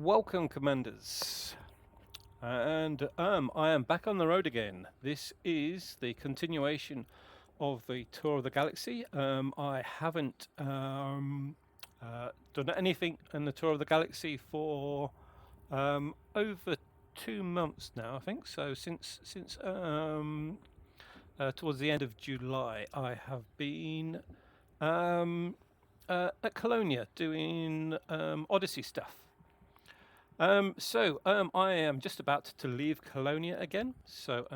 Welcome, commanders, and I am back on the road again. This is the continuation of the tour of the galaxy. I haven't done anything in the tour of the galaxy for over 2 months now, I think. So since towards the end of July, I have been at Colonia doing Odyssey stuff. I am just about to leave Colonia again. So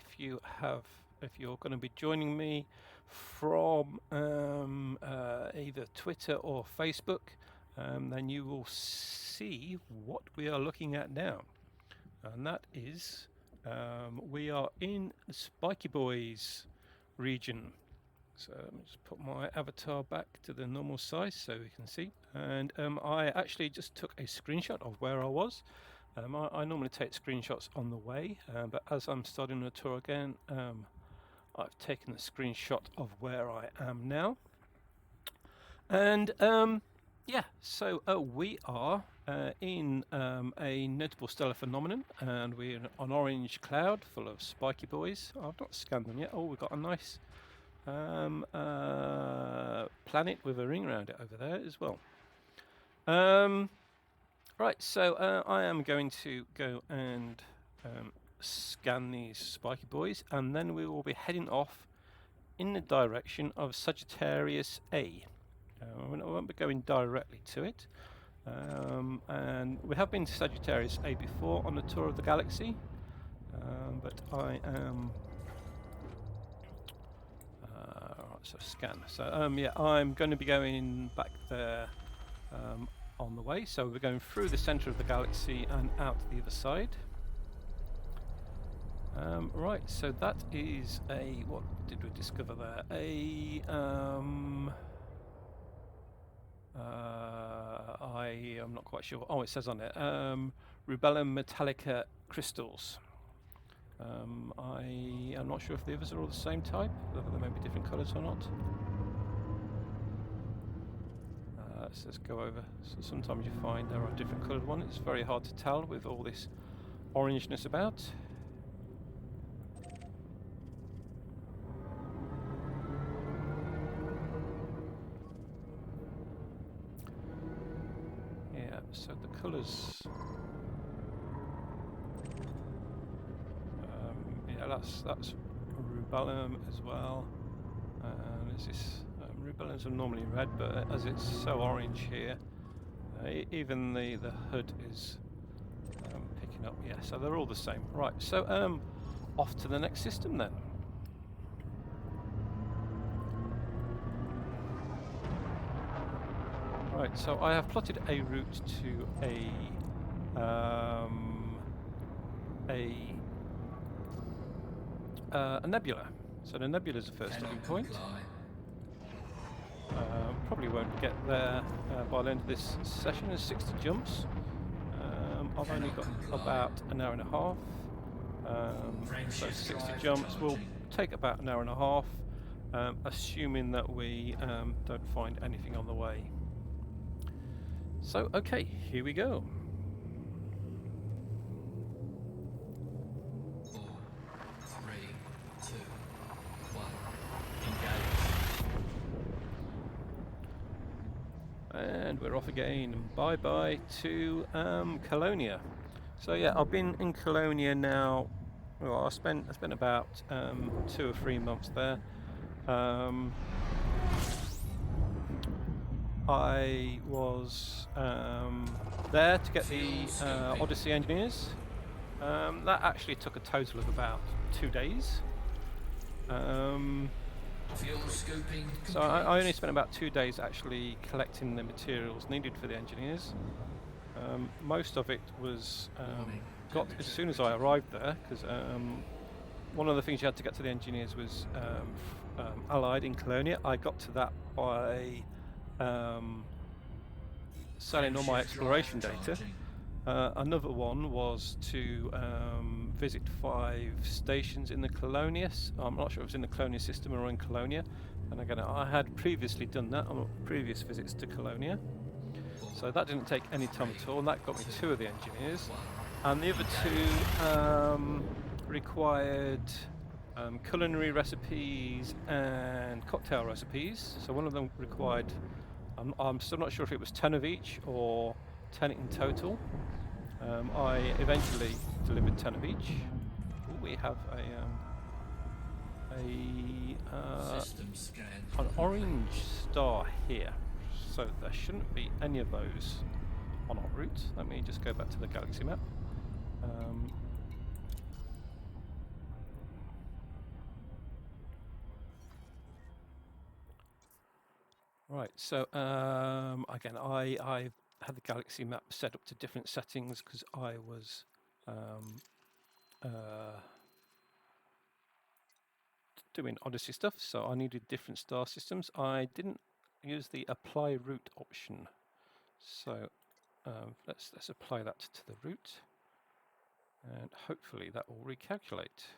if you're going to be joining me from either Twitter or Facebook, then you will see what we are looking at now, and that is we are in Spiky Boys region. So let me just put my avatar back to the normal size so we can see. And I actually just took a screenshot of where I was. I normally take screenshots on the way, but as I'm starting the tour again, I've taken a screenshot of where I am now. And yeah, so we are in a notable stellar phenomenon, and we're in an orange cloud full of spiky boys. I've not scanned them yet. Oh, we've got a nice planet with a ring around it over there as well. Right, so I am going to go and scan these spiky boys, and then we will be heading off in the direction of Sagittarius A. I won't be going directly to it, and we have been to Sagittarius A before on the tour of the galaxy, but I am so scan. So yeah, I'm going to be going back there on the way. So we're going through the center of the galaxy and out the other side. Right, so that is a, what did we discover there? I'm not quite sure. Oh, it says on it, Rubellum Metallica crystals. I am not sure if the others are all the same type, whether they may be different colours or not. Let's just go over. So sometimes you find there are different coloured ones. It's very hard to tell with all this orangeness about. Yeah, so the colours. Yeah, that's rubellum as well. There's this rubellums are normally red, but as it's so orange here, even the hood is picking up. Yeah, so they're all the same. Right, so off to the next system then. Right, so I have plotted a route to a nebula. So the nebula is the first stopping point. Probably won't get there by the end of this session. There's 60 jumps. I've only got about an hour and a half. So 60 jumps will take about an hour and a half, assuming that we don't find anything on the way. So, okay, here we go. 4, 3, 2, 1, engage. And we're off again. Bye bye to Colonia. So yeah, I've been in Colonia now. Well, I spent about 2 or 3 months there. I was there to get the Odyssey engineers. That actually took a total of about 2 days. So I only spent about 2 days actually collecting the materials needed for the engineers. Most of it was got as soon as I arrived there, because one of the things you had to get to the engineers was Allied in Colonia. I got to that by selling all my exploration data. Another one was to visit 5 stations in the Colonia. I'm not sure if it was in the Colonia system or in Colonia. And again, I had previously done that on previous visits to Colonia. So that didn't take any time at all, and that got me 2 of the engineers. 1. And the other 2 required culinary recipes and cocktail recipes. So one of them required, I'm still not sure if it was 10 of each or 10 in total. I eventually delivered 10 of each. Ooh, we have System scan an complete. orange star here, so there shouldn't be any of those on our route. Let me just go back to the galaxy map. Right, so again, I had the galaxy map set up to different settings because I was doing Odyssey stuff, so I needed different star systems. I didn't use the apply route option, so let's apply that to the route, and hopefully that will recalculate.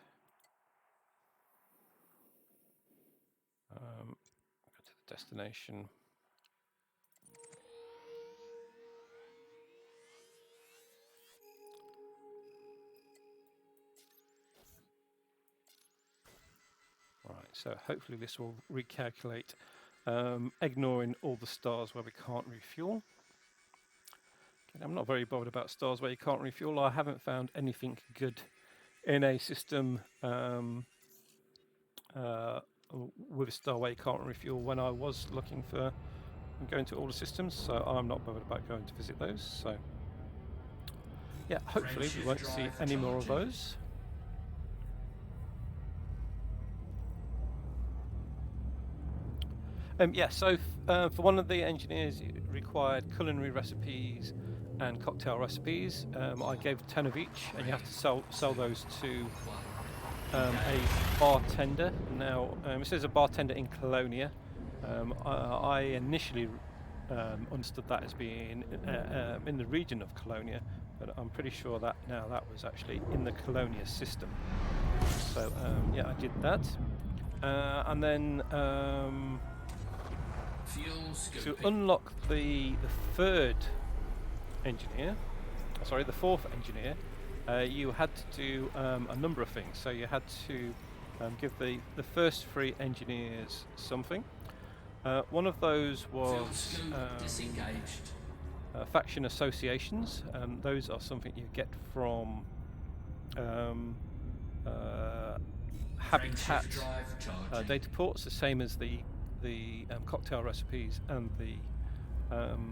Go to the destination. Right, so hopefully this will recalculate, ignoring all the stars where we can't refuel. Okay, I'm not very bothered about stars where you can't refuel. I haven't found anything good in a system with a star where you can't refuel when I was looking for going to all the systems, so I'm not bothered about going to visit those. So yeah, hopefully we won't see any more of those. Yeah, so for one of the engineers, it required culinary recipes and cocktail recipes. I gave 10 of each, and you have to sell those to a bartender. Now, it says a bartender in Colonia. I initially understood that as being in the region of Colonia, but I'm pretty sure that now that was actually in the Colonia system. So yeah, I did that, and then to unlock the third engineer, sorry, the fourth engineer, you had to do a number of things. So you had to give the first 3 engineers something. One of those was faction associations. Those are something you get from habitat data ports, the same as the cocktail recipes and the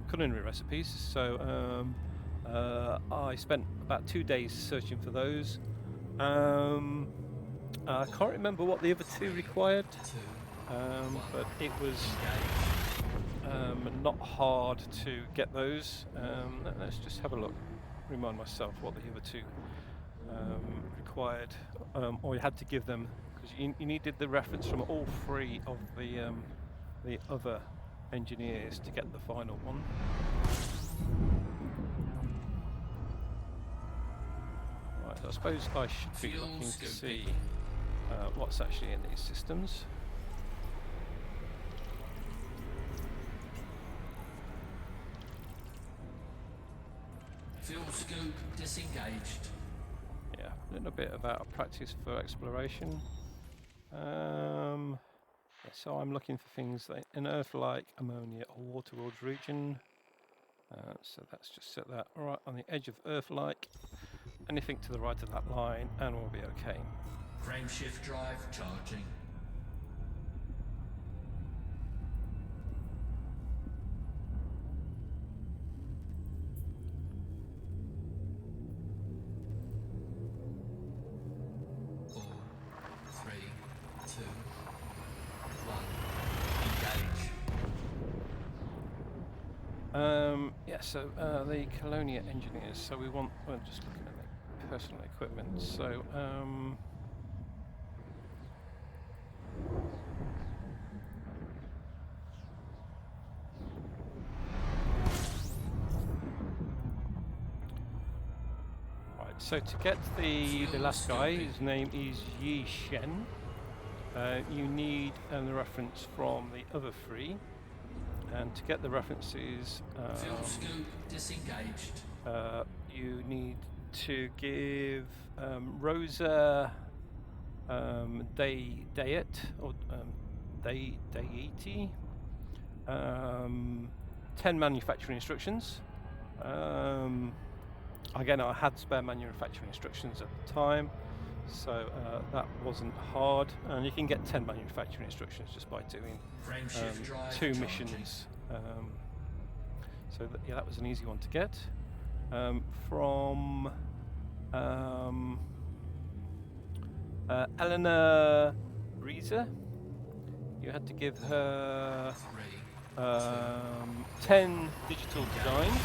culinary recipes. So I spent about 2 days searching for those. I can't remember what the other 2 required, but it was not hard to get those. Let's just have a look, remind myself what the other 2 required, or you had to give them, because you needed the reference from all 3 of the other engineers to get the final one. Right, I suppose I should be looking to see what's actually in these systems. Fuel scoop disengaged. Yeah, a little bit about a practice for exploration. Yeah, so I'm looking for things that in Earth-like, ammonia, or water-world region. So let's just set that right on the edge of Earth-like. Anything to the right of that line, and we'll be okay. Frameshift drive charging. Yeah, so the Colonia engineers. So we're just looking at the personal equipment. So right. So to get the last guy, his name is Yi Shen. You need the reference from the other 3. and to get the references, Fuel scoop disengaged. you need to give Rosa Dayet or Dayeti 10 manufacturing instructions. Again, I had spare manufacturing instructions at the time, so that wasn't hard, and you can get 10 manufacturing instructions just by doing Frameshift drive 2 charging. missions. So yeah, that was an easy one to get. From Eleanor Reeser, you had to give her 10 digital designs.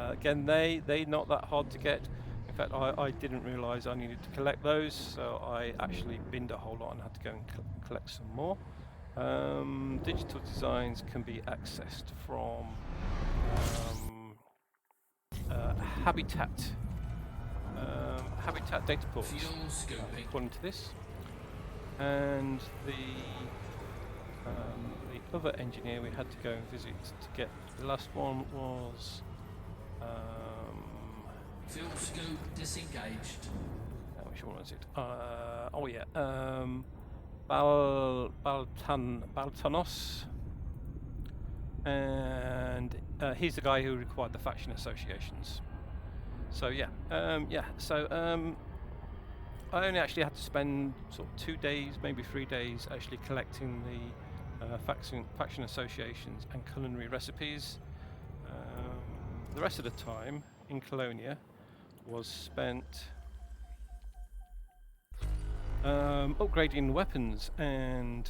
Again, they not that hard to get. In fact, I didn't realise I needed to collect those, so I actually binned a whole lot and had to go and collect some more. Digital designs can be accessed from Habitat data ports, Fuel scoping. according to this. And the other engineer we had to go and visit to get the last one was Fuel scoop disengaged. which one was it? Oh yeah, Baltanos, and he's the guy who required the faction associations. So yeah, So I only actually had to spend sort of 2 days, maybe 3 days, actually collecting the faction associations and culinary recipes. The rest of the time in Colonia was spent upgrading weapons and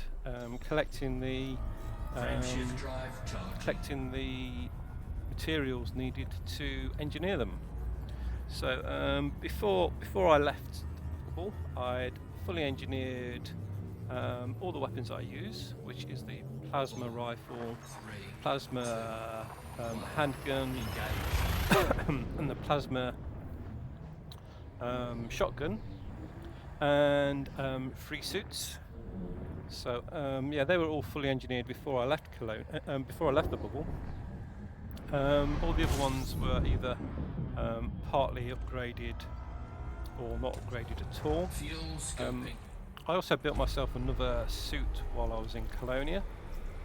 collecting the Frameshift drive charging. collecting the materials needed to engineer them. So before I left the bubble, I'd fully engineered all the weapons I use, which is the plasma rifle, 3, plasma handgun, engage. and the plasma shotgun, and 3 suits. So yeah, they were all fully engineered before I left before I left the bubble. All the other ones were either partly upgraded or not upgraded at all. Fuel scoping. I also built myself another suit while I was in Colonia.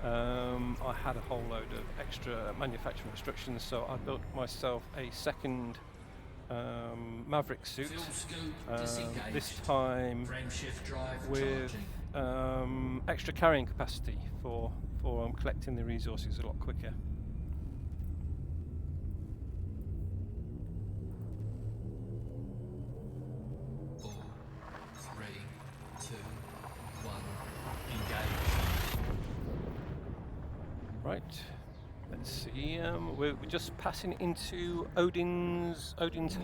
I had a whole load of extra manufacturing instructions, so I built myself a second Maverick suit, Fuel scoop disengaged. this time Frameshift drive with charging. extra carrying capacity for collecting the resources a lot quicker. Four, 3, 2, 1. Engage. Right. Let's see. We're just passing into Odin's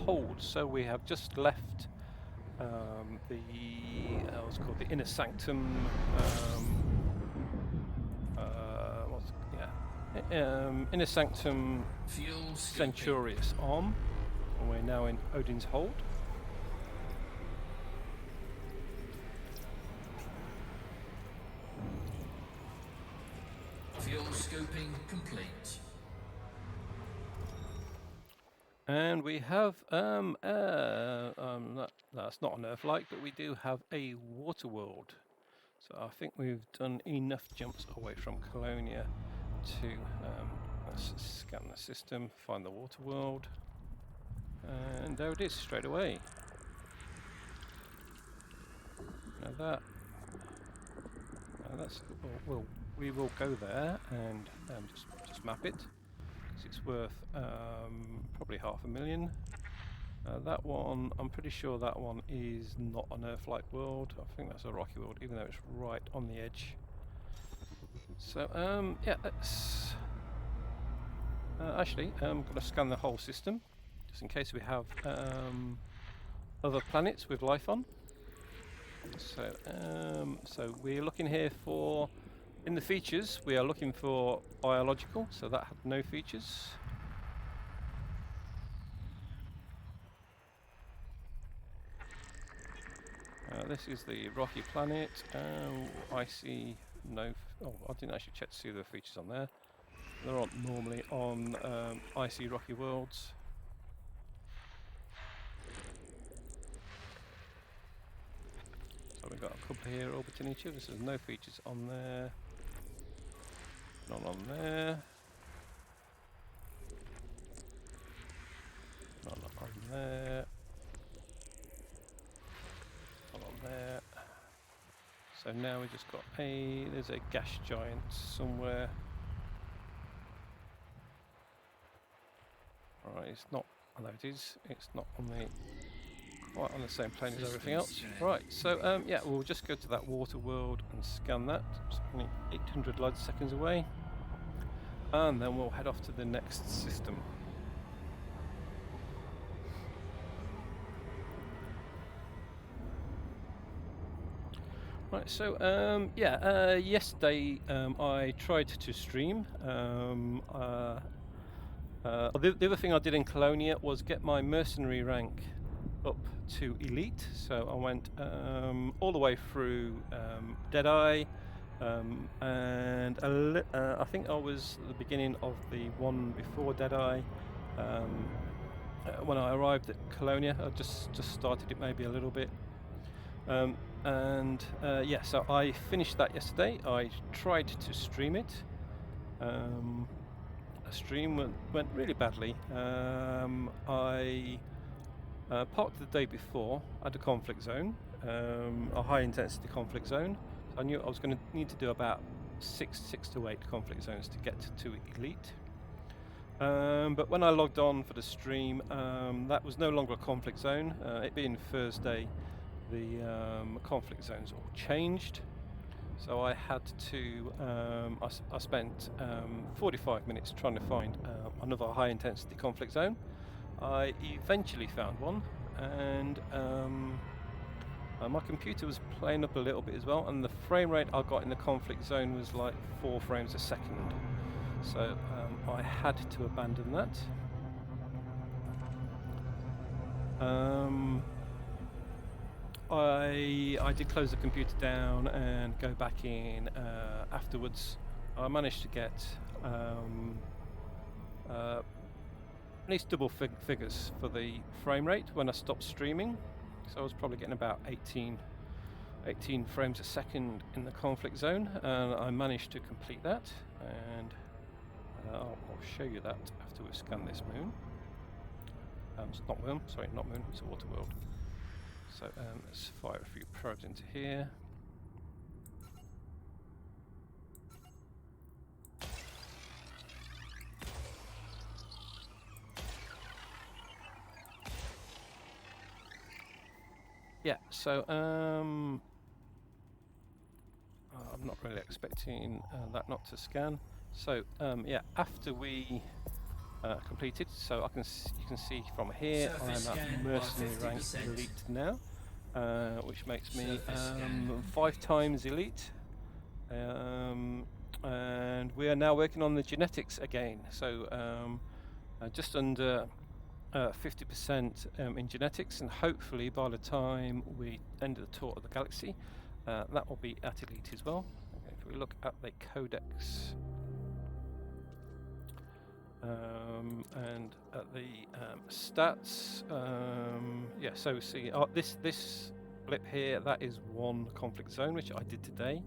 hold. So we have just left what's called the inner sanctum. Inner sanctum Fuel scoping. Centurious arm. And we're now in Odin's hold. Fuel scoping complete. And we have that's not an Earth-like, but we do have a water world. So I think we've done enough jumps away from Colonia to let's scan the system, find the water world, and there it is straight away. Now that's we will go there and just map it. It's worth probably 500,000. That one, I'm pretty sure that one is not an Earth-like world. I think that's a rocky world, even though it's right on the edge. So yeah, let's actually I'm going to scan the whole system just in case we have other planets with life on. So we're looking here for, in the features, we are looking for biological, so that had no features. This is the rocky planet, icy Oh, I didn't actually check to see the features on there. There aren't normally on icy rocky worlds. So we've got a couple here orbiting each other. So there's no features on there. None on there. None on there. None on there. So now we just got there's a gas giant somewhere. Alright, it's not, although it is, it's not on the, quite on the same plane as everything else. Right, so yeah, we'll just go to that water world and scan that. It's only 800 light seconds away. And then we'll head off to the next system. Right, so yesterday I tried to stream. The other thing I did in Colonia was get my mercenary rank up to elite. So I went all the way through Deadeye, and I think I was at the beginning of the one before Deadeye. When I arrived at Colonia, I just started it maybe a little bit. Yeah, so I finished that yesterday. I tried to stream it. A stream went really badly. I parked the day before at a conflict zone, a high intensity conflict zone. So I knew I was going to need to do about six to 8 conflict zones to get to elite. But when I logged on for the stream, that was no longer a conflict zone. It being Thursday, the conflict zones all changed, so I had to I spent 45 minutes trying to find another high intensity conflict zone. I eventually found one, and my computer was playing up a little bit as well, and the frame rate I got in the conflict zone was like 4 frames a second, so I had to abandon that. I did close the computer down and go back in afterwards. I managed to get at least double figures for the frame rate when I stopped streaming. So I was probably getting about 18 frames a second in the conflict zone, and I managed to complete that. And I'll show you that after we scan this moon. It's not moon, sorry, not moon, it's a water world. So let's fire a few probes into here. Yeah, so I'm not really expecting that not to scan. So yeah, after we completed, so you can see from here I'm at mercenary rank elite now, which makes me 5 times elite, and we are now working on the genetics again. So just under 50% in genetics, and hopefully by the time we end the tour of the galaxy, that will be at elite as well. Okay, if we look at the codex. And at the stats, yeah, so see this blip here, that is one conflict zone, which I did today.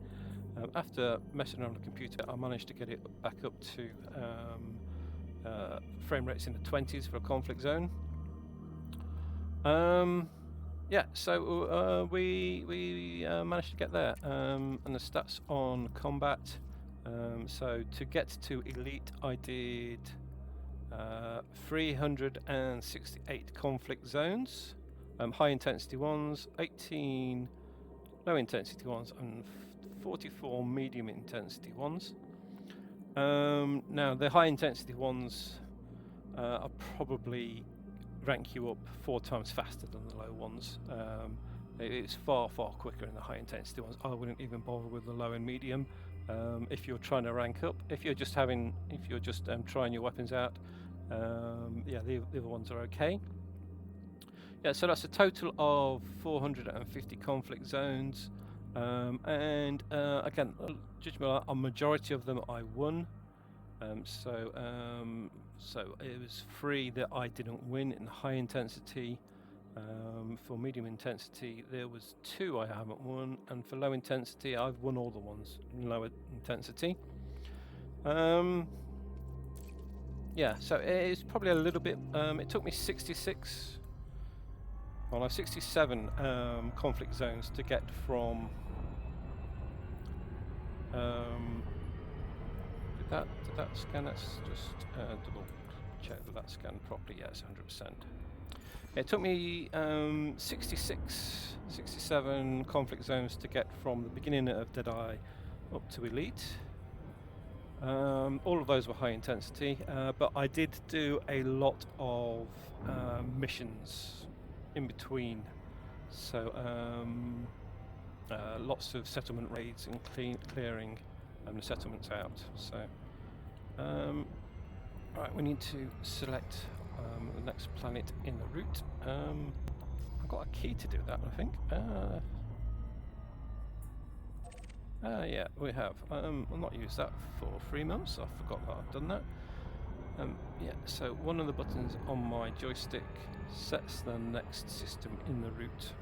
After messing around the computer, I managed to get it back up to frame rates in the 20s for a conflict zone. Yeah, so we managed to get there, and the stats on combat. So to get to elite, I did 368 conflict zones, high intensity ones, 18 low intensity ones, and 44 medium intensity ones. Now the high intensity ones are probably rank you up 4 times faster than the low ones. It's far quicker in the high intensity ones. I wouldn't even bother with the low and medium. If you're trying to rank up, if you're just trying your weapons out, yeah, the other ones are okay. Yeah, so that's a total of 450 conflict zones. And again, judgment on majority of them I won. So it was 3 that I didn't win in high intensity. For medium intensity, there was 2 I haven't won, and for low intensity, I've won all the ones in lower intensity. Yeah, so it's probably a little bit. It took me 66, well, no, 67 conflict zones to get from. Did that scan? Let's just double check that scanned properly. Yes, 100%. It took me 67 conflict zones to get from the beginning of Deadeye up to Elite. All of those were high intensity, but I did do a lot of missions in between. So lots of settlement raids and clearing the settlements out. So right, we need to select the next planet in the route. I've got a key to do that, I think. Yeah, we have. I'll not use that for 3 months. I forgot that I've done that. Yeah, so one of the buttons on my joystick sets the next system in the route.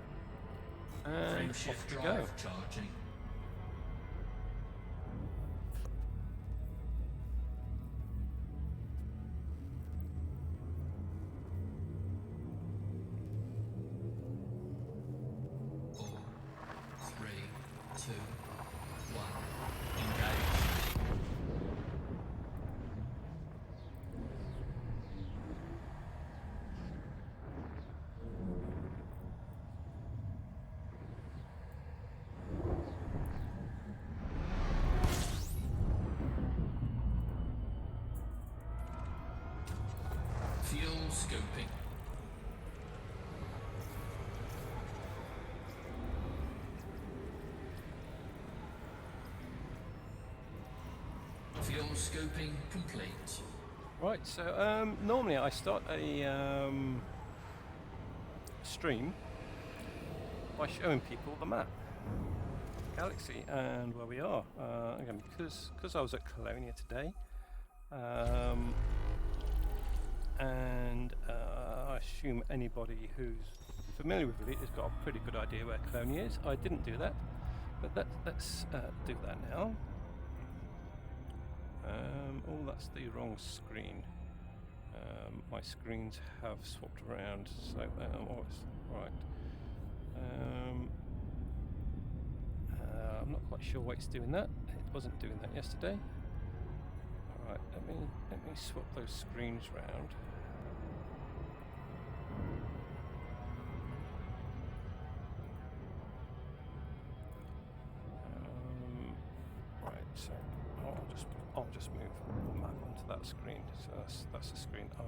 And off we go. Charging. Fuel scoping. Fuel scoping complete. Right, so normally I start a stream by showing people the map, galaxy, and where we are. Again, because I was at Colonia today, and I assume anybody who's familiar with it has got a pretty good idea where Colonia is. I didn't do that, but let's do that now. Oh, that's the wrong screen. My screens have swapped around, so right. I'm not quite sure why it's doing that. It wasn't doing that yesterday. All right, let me swap those screens round. Right, so I'll just move the map onto that screen. So that's the screen I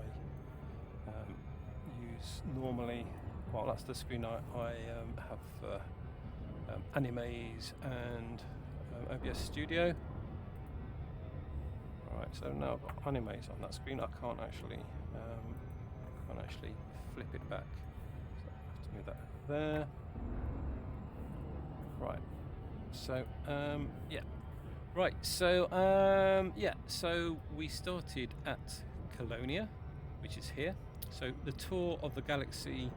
use normally. Well, that's the screen I have animes and OBS Studio. Right, so now I've got animes on that screen. I can't actually flip it back. So I have to move that there. Right. So yeah. Right, so yeah, so we started at Colonia, which is here. So the tour of the galaxy,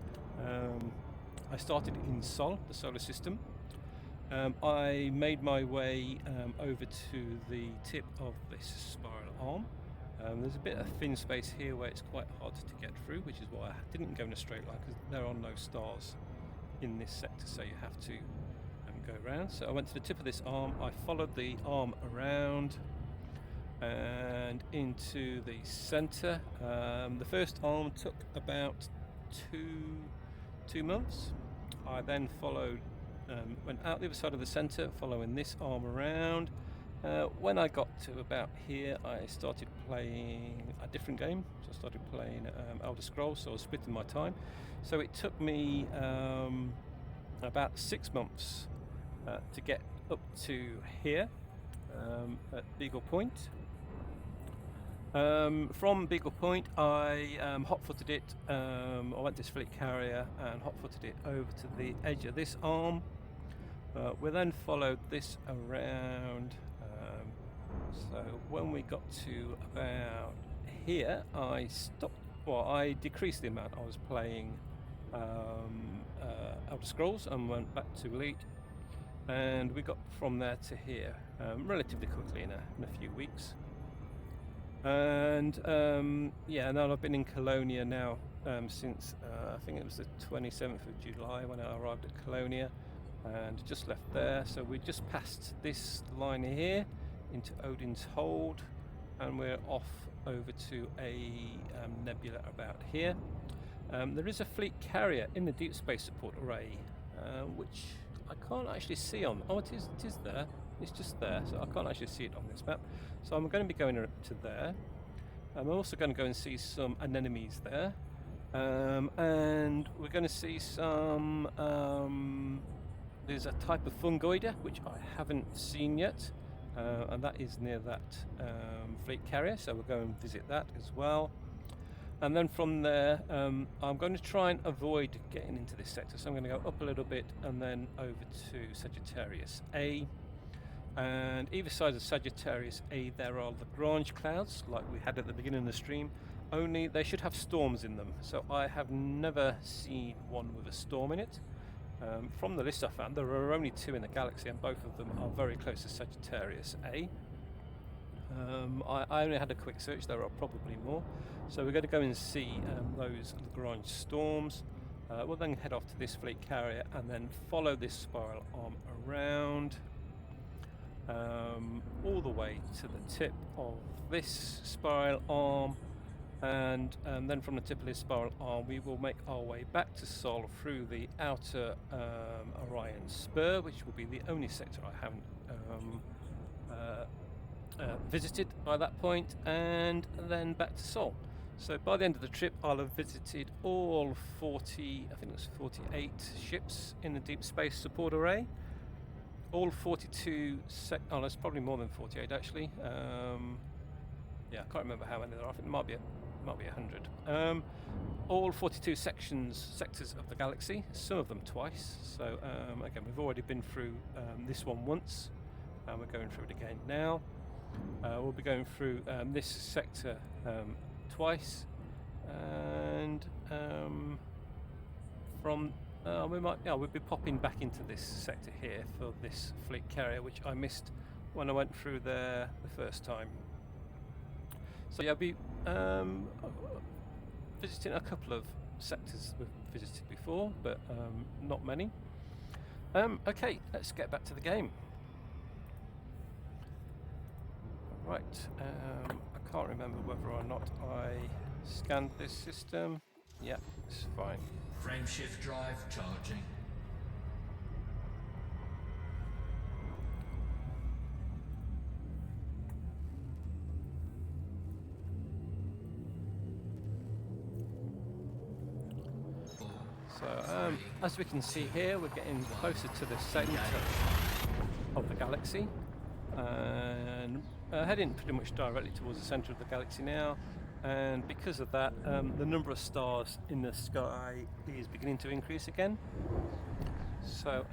I started in Sol, the solar system. I made my way over to the tip of this spiral arm. There's a bit of thin space here where it's quite hard to get through, which is why I didn't go in a straight line, because there are no stars in this sector, so you have to go around. So I went to the tip of this arm, I followed the arm around and into the center. The first arm took about two months. I then followed, went out the other side of the center, following this arm around. When I got to about here, I started playing a different game. So I started playing Elder Scrolls, so I was splitting my time. So it took me about 6 months to get up to here at Beagle Point. From Beagle Point, I hot-footed it. I went to this fleet carrier and hot-footed it over to the edge of this arm. We then followed this around. So when we got to about here, I stopped. Well, I decreased the amount I was playing Elder Scrolls and went back to Elite, and we got from there to here relatively quickly in a few weeks. And yeah, and then I've been in Colonia now since I think it was the 27th of July when I arrived at Colonia, and just left there. So we just passed this line here into Odin's Hold, and we're off over to a nebula about here. There is a fleet carrier in the deep space support array, which I can't actually see on. Oh, it is there. It's just there, so I can't actually see it on this map. So I'm going to be going to there. I'm also going to go and see some anemones there, and we're going to see some. There's a type of fungoida which I haven't seen yet, and that is near that fleet carrier. So we'll go and visit that as well. And then from there, I'm going to try and avoid getting into this sector. So I'm going to go up a little bit and then over to Sagittarius A. And either side of Sagittarius A, there are Lagrange clouds, like we had at the beginning of the stream, only they should have storms in them. So I have never seen one with a storm in it. From the list I found, there are only 2 in the galaxy, and both of them are very close to Sagittarius A. I only had a quick search, there are probably more. So we're going to go and see those Lagrange storms. We'll then head off to this fleet carrier and then follow this spiral arm around all the way to the tip of this spiral arm, and then from the tip of this spiral arm we will make our way back to Sol through the outer Orion Spur, which will be the only sector I haven't visited by that point, and then back to Sol. So by the end of the trip I'll have visited all 40, I think it was 48 ships in the Deep Space Support Array. All 42 oh, there's probably more than 48 actually. Yeah, I can't remember how many there are. I think it might be 100. All 42 sectors of the galaxy, some of them twice. So again, we've already been through this one once, and we're going through it again now. We'll be going through this sector twice, and from we'll be popping back into this sector here for this fleet carrier, which I missed when I went through there the first time. So yeah, I'll be visiting a couple of sectors we've visited before, but not many. Okay, let's get back to the game. Right, I can't remember whether or not I scanned this system. Yeah, it's fine. Frameshift drive charging. So as we can see here, we're getting closer to the centre of the galaxy, and heading pretty much directly towards the centre of the galaxy now. And because of that, the number of stars in the sky is beginning to increase again. So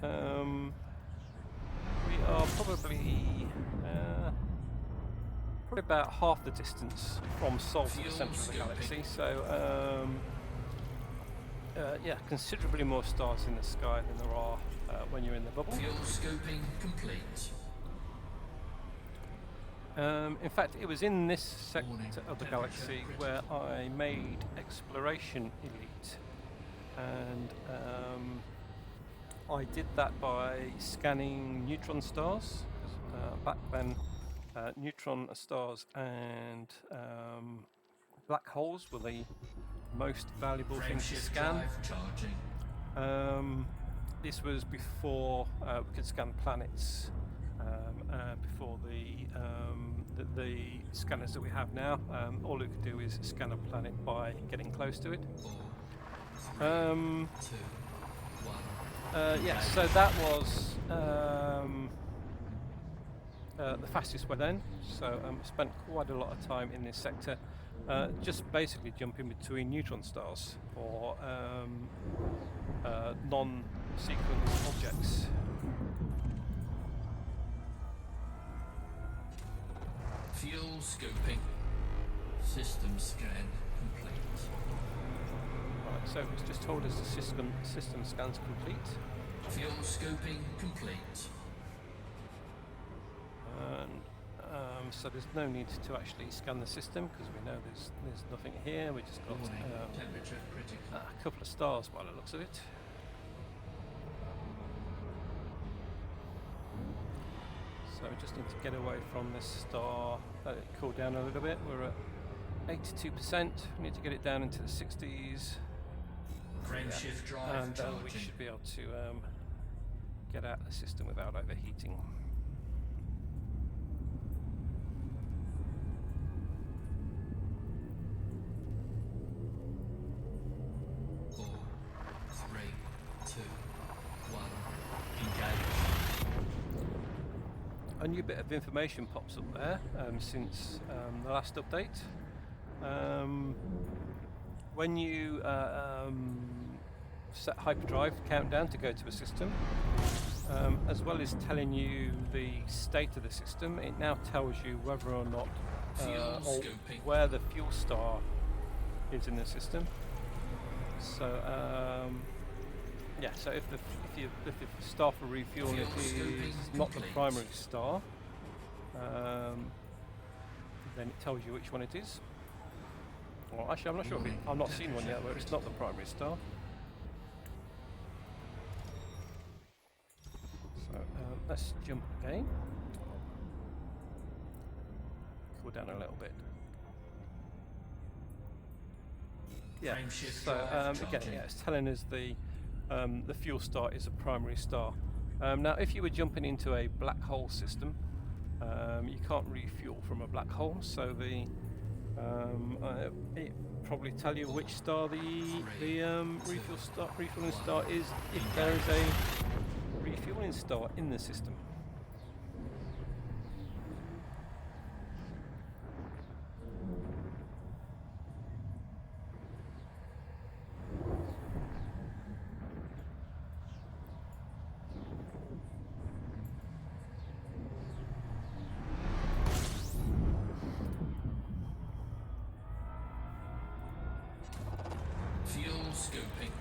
we are probably about half the distance from Sol to the centre of the galaxy. So yeah, considerably more stars in the sky than there are when you're in the bubble. Fuel scoping complete. In fact, it was in this sector of the galaxy where I made Exploration Elite, and I did that by scanning neutron stars. Back then, neutron stars and black holes were the most valuable things to scan. This was before we could scan planets, before the scanners that we have now. All we could do is scan a planet by getting close to it. Yeah, so that was the fastest way then. So spent quite a lot of time in this sector, just basically jumping between neutron stars or non-sequence objects. Fuel scoping. System scan complete. Right, so it's just told us the system scan's complete. Fuel scoping complete. And so there's no need to actually scan the system because we know there's nothing here. We just got Warning, temperature critical. a couple of stars by the looks of it. So we just need to get away from this star, let it cool down a little bit. We're at 82%, we need to get it down into the 60s. Frameshift drive And we charging. should be able to get out of the system without overheating. Four, three, two, one. Engage. A new bit of information pops up there since the last update. When you set hyperdrive countdown to go to a system, as well as telling you the state of the system, it now tells you whether or not Fuel or scoping. where the fuel star is in the system. So yeah, so if the star for refuel Fuel is scoping not the complete. primary star, then it tells you which one it is. Well, actually, I'm not sure. I've not seen one yet where it's not the primary star. So let's jump again. Cool down a little bit. Yeah. Frameshift So drive again, charging. yeah, it's telling us the fuel star is a primary star. Now, if you were jumping into a black hole system, you can't refuel from a black hole, so it probably tell you which star the refueling star is if there is a refueling star in the system. Fuel scoping.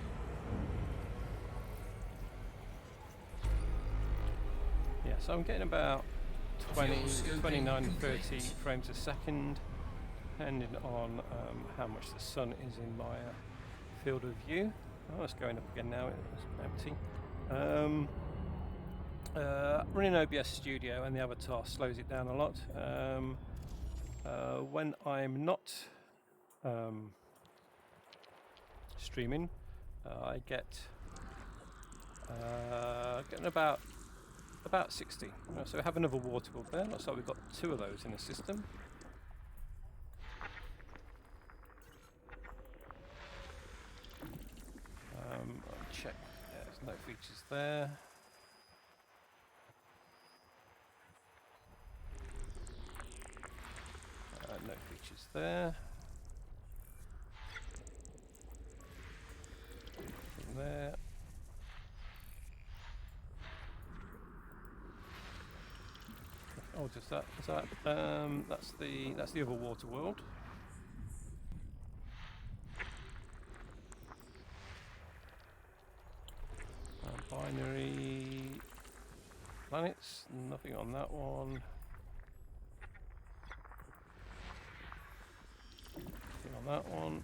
Yeah, so I'm getting about 20, Fuel scoping 29, 30 complete. frames a second, depending on how much the sun is in my field of view. Oh, it's going up again now, it's empty. Running OBS Studio and the avatar slows it down a lot. When I'm not streaming, I get getting about 60. So we have another water world there. Looks like we've got 2 of those in the system. I'll check. There's no features there. No features there. Nothing there. Oh, just that. Is that? That's the other water world. Binary planets. Nothing on that one. Nothing on that one.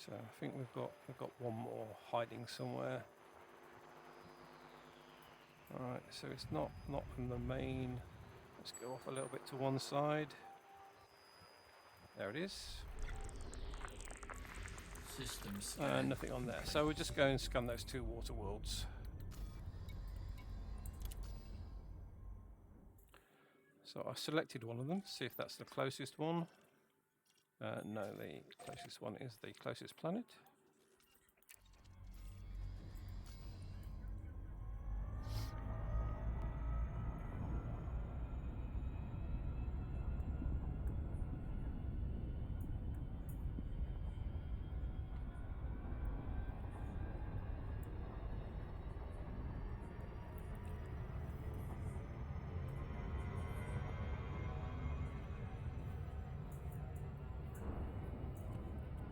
So I think we've got one more hiding somewhere. Alright, so it's not in the main. Let's go off a little bit to one side. There it is. System scan. Nothing on there. So we'll just go and scan those 2 water worlds. So I selected one of them, see if that's the closest one. No, the closest one is the closest planet.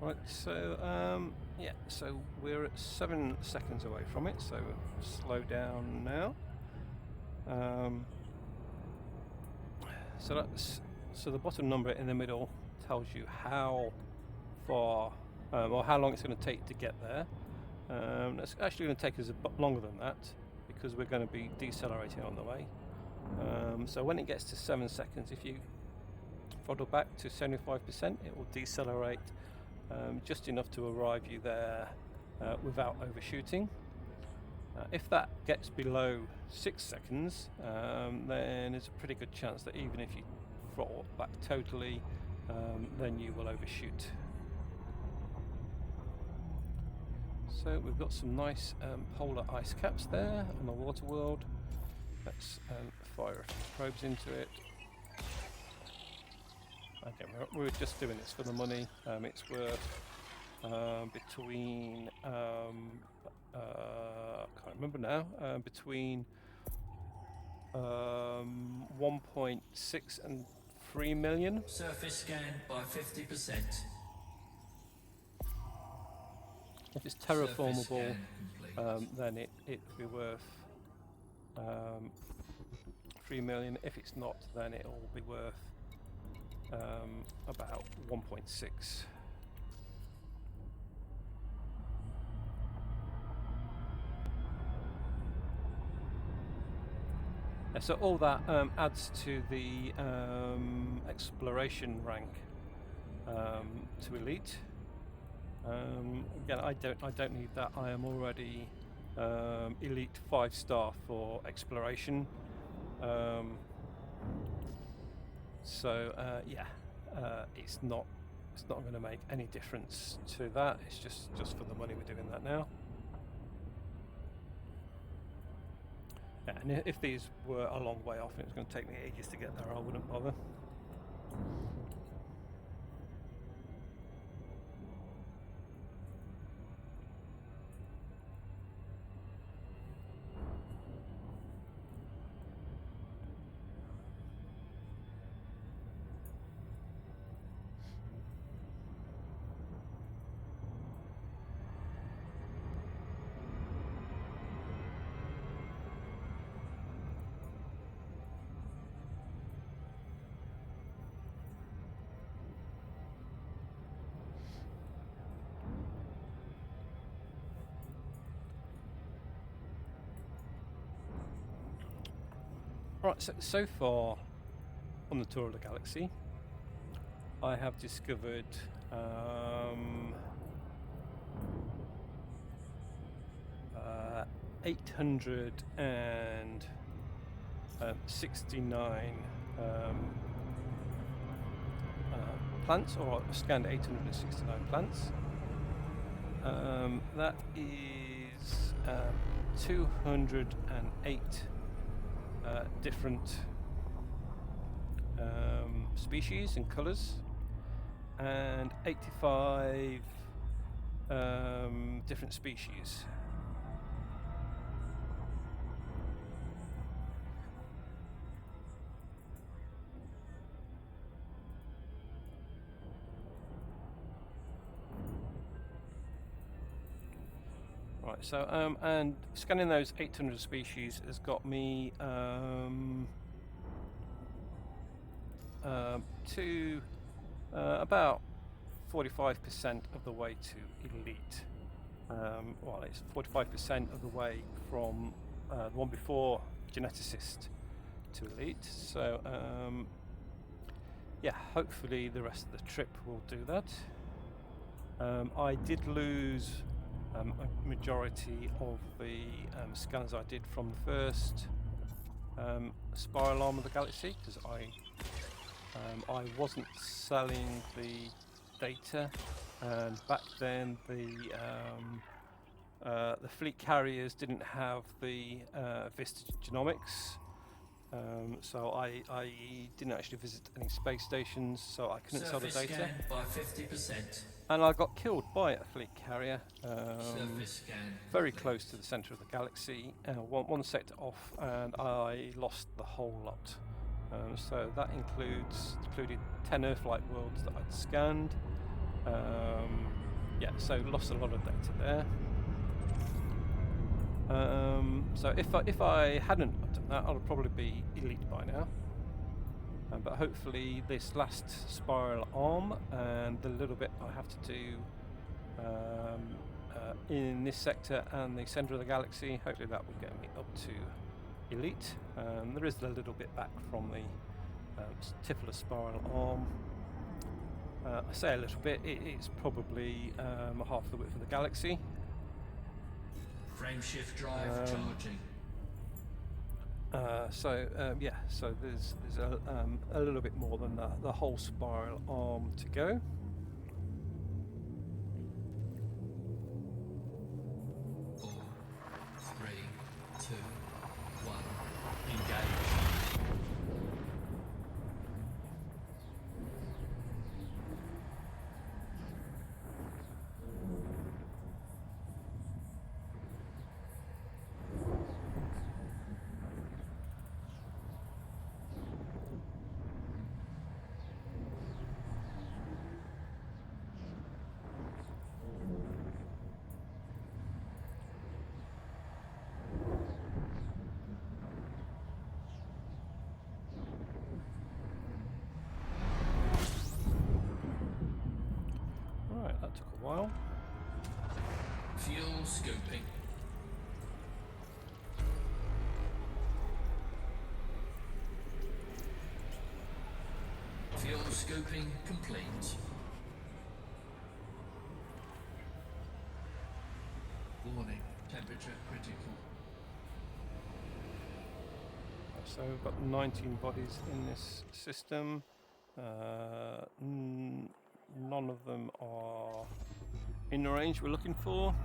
Right, so yeah, so we're at 7 seconds away from it, so slow down now. So the bottom number in the middle tells you how far or how long it's going to take to get there. It's actually going to take us a bit longer than that because we're going to be decelerating on the way. So when it gets to 7 seconds, if you throttle back to 75%, it will decelerate just enough to arrive you there without overshooting. If that gets below 6 seconds, then there's a pretty good chance that even if you throttle back totally, then you will overshoot. So we've got some nice polar ice caps there on the water world. Let's fire a few probes into it. Again, we're just doing this for the money. It's worth between I can't remember now, between 1.6 and 3 million. Surface scan by 50%. If it's terraformable, Scan complete. then it will be worth 3 million. If it's not, then it will be worth about 1.6. So all that adds to the exploration rank to elite. Again, I don't need that. I am already elite 5-star for exploration. Yeah, it's not going to make any difference to that. It's just for the money we're doing that now. Yeah, and if these were a long way off and it was going to take me ages to get there, I wouldn't bother. Right, so far on the tour of the galaxy, I have discovered 869 plants, or I've scanned 869 plants. That is 208 different species and colours, and 85 different species. Right, so and scanning those 800 species has got me to about 45% of the way to elite. Well, it's 45% of the way from the one before geneticist to elite. So yeah, hopefully the rest of the trip will do that. I did lose a majority of the scans I did from the first spiral arm of the galaxy, because I wasn't selling the data, and back then the fleet carriers didn't have the Vista genomics, so I didn't actually visit any space stations, so I couldn't sell the data. Scan by 50%. And I got killed by a fleet carrier Scan very close to the centre of the galaxy, one sector off, and I lost the whole lot. So that included 10 Earth-like worlds that I'd scanned, Yeah, so lost a lot of data there. So if I hadn't done that, I'd probably be elite by now. But hopefully this last spiral arm and the little bit I have to do in this sector and the centre of the galaxy, hopefully that will get me up to elite. There is a little bit back from the Tifler spiral arm. I say a little bit, it's probably half the width of the galaxy. Frameshift drive charging. Yeah, so there's a little bit more than the whole spiral arm to go. Four, three, two, one. Engage. Right, that took a while. Fuel scooping. Fuel scooping complete. Warning, temperature critical. So we've got 19 bodies in this system. None of them are in the range we're looking for.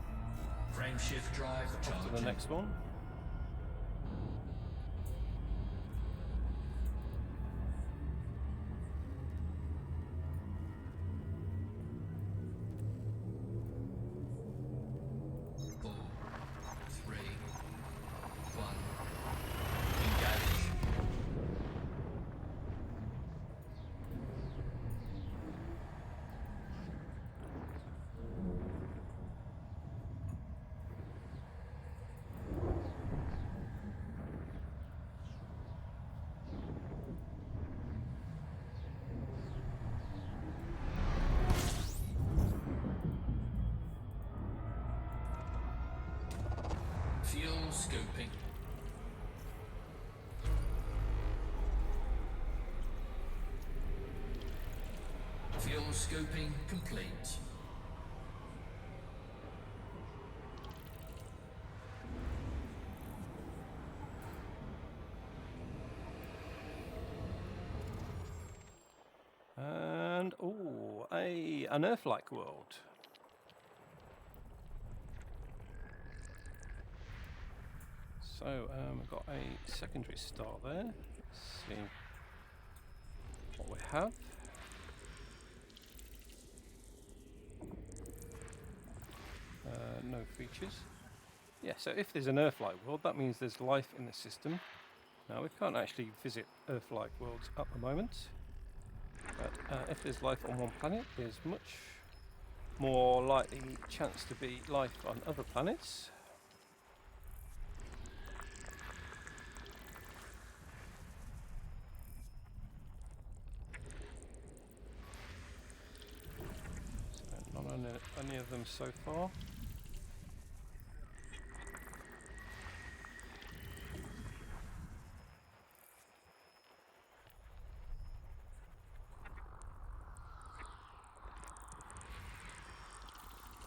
Frameshift drive charging. To the next one. Four, three, one. Engage. Fuel scooping. Fuel scooping complete. And an Earth-like world. So we've got a secondary star there. Let's see what we have. No features. Yeah, so if there's an Earth-like world, that means there's life in the system. Now we can't actually visit Earth-like worlds at the moment, but if there's life on one planet, there's much more likely chance to be life on other planets. So not on any of them so far.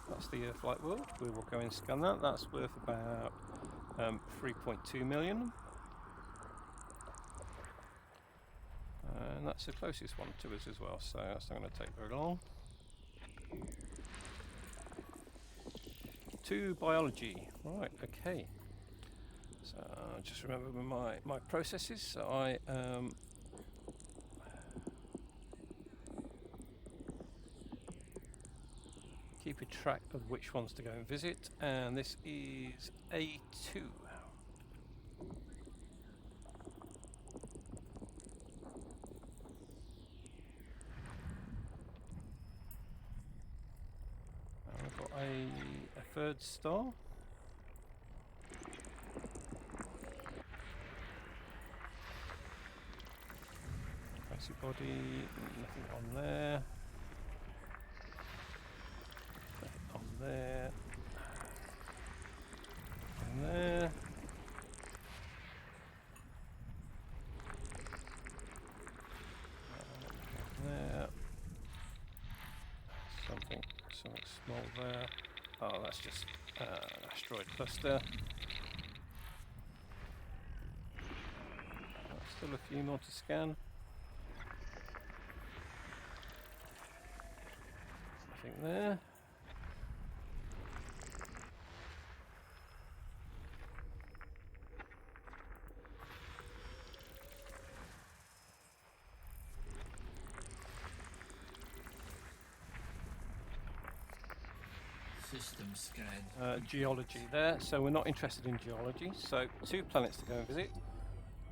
That's the Earth-like world. We will go and scan that. That's worth about 3.2 million. And that's the closest one to us as well, so that's not going to take very long. To biology. Right, okay. So just remember my processes. So I keep a track of which ones to go and visit, and this is A2. third star. Icy body, nothing on there. Nothing on there. On there. There. Something small there. Oh, that's just asteroid cluster. Still a few more to scan. Nothing there. System scan. Geology there, so we're not interested in geology. So 2 planets to go and visit,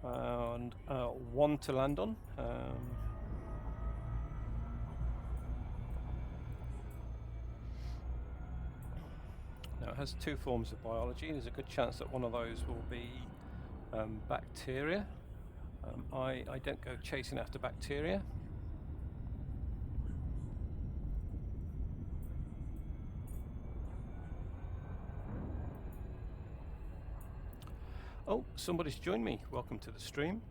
and 1 to land on. Now it has 2 forms of biology. There's a good chance that one of those will be bacteria. I don't go chasing after bacteria. Oh, somebody's joined me. Welcome to the stream.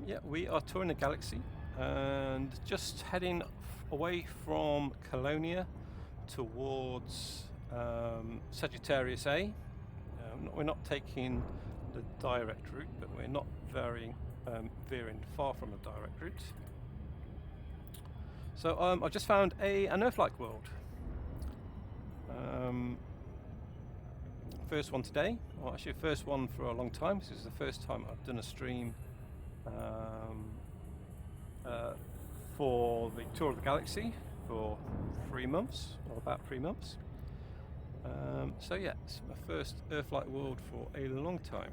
Yeah, we are touring the galaxy and just heading away from Colonia towards Sagittarius A. We're not taking the direct route, but we're not veering far from the direct route. So I just found an Earth-like world. First one today, well actually first one for a long time. This is the first time I've done a stream for the tour of the galaxy for 3 months, or about 3 months. So yeah, it's my first Earth-like world for a long time.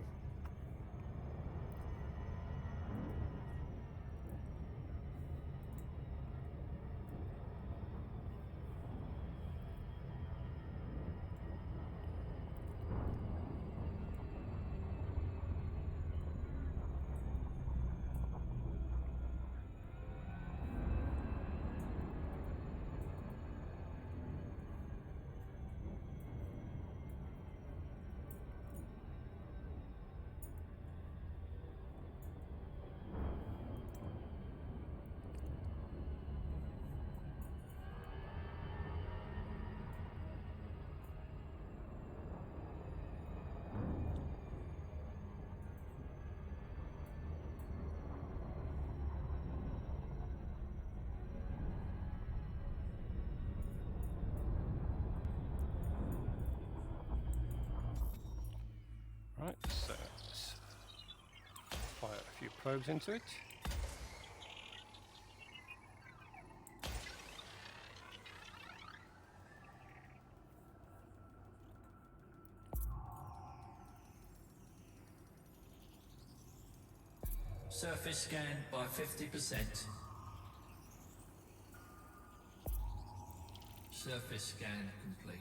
Right, so let's fire a few probes into it. Surface scanned by 50%. Surface scan complete.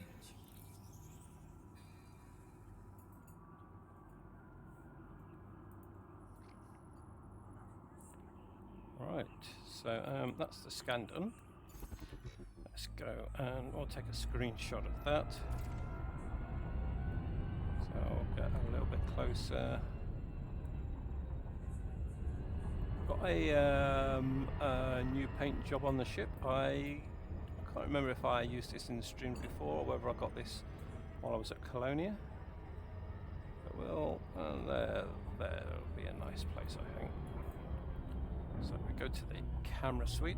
Right, so that's the scan done. Let's go and we'll take a screenshot of that. So I'll get a little bit closer. Got a new paint job on the ship. I can't remember if I used this in the stream before or whether I got this while I was at Colonia. But we'll, and there'll be a nice place, I think. So we go to the camera suite.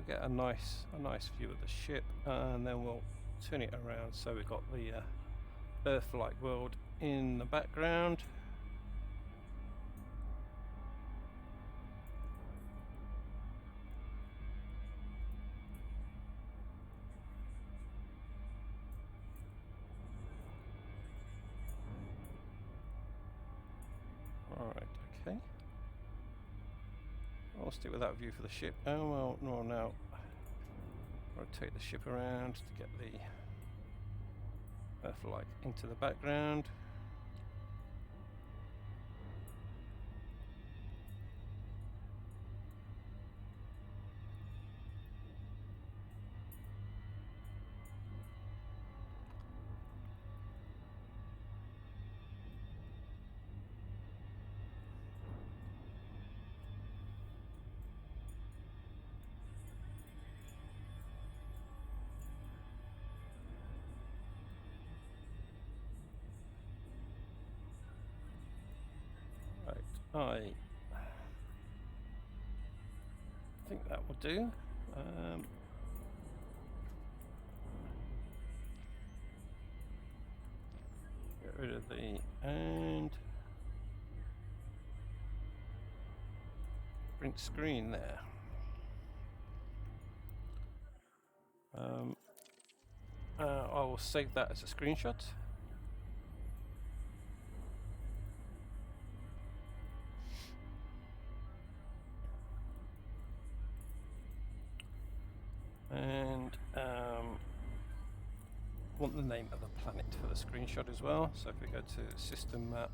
Get a nice view of the ship, and then we'll turn it around so we've got the Earth-like world in the background. Alright, okay. I'll stick with that view for the ship. Oh well, no, now rotate the ship around to get the Earthlight into the background. I think that will do. Get rid of the and print screen there. I will save that as a screenshot. And want the name of the planet for the screenshot as well. So if we go to System Map,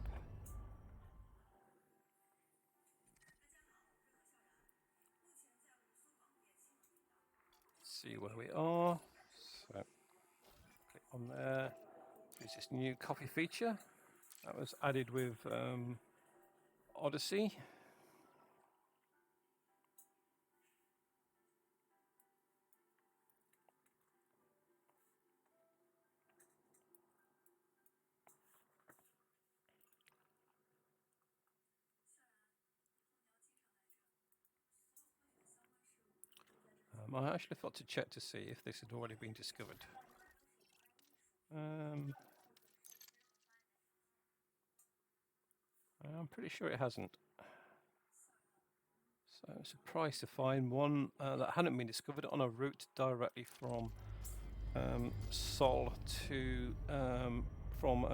see where we are. So click on there. Use this new copy feature that was added with Odyssey. I actually thought to check to see if this had already been discovered. I'm pretty sure it hasn't. So I'm surprised to find one that hadn't been discovered on a route directly from Sol to from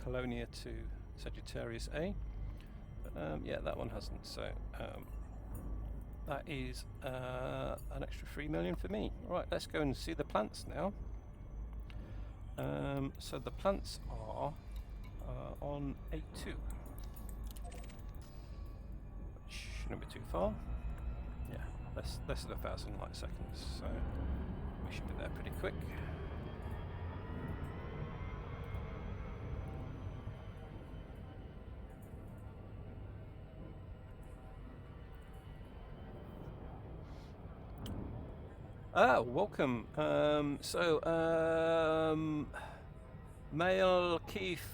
Colonia to Sagittarius A. But yeah, that one hasn't. So that is an extra 3 million for me. Right, let's go and see the plants now. So the plants are on A2. Shouldn't be too far. Yeah, less than 1,000 light seconds, so we should be there pretty quick. Welcome. Male Keith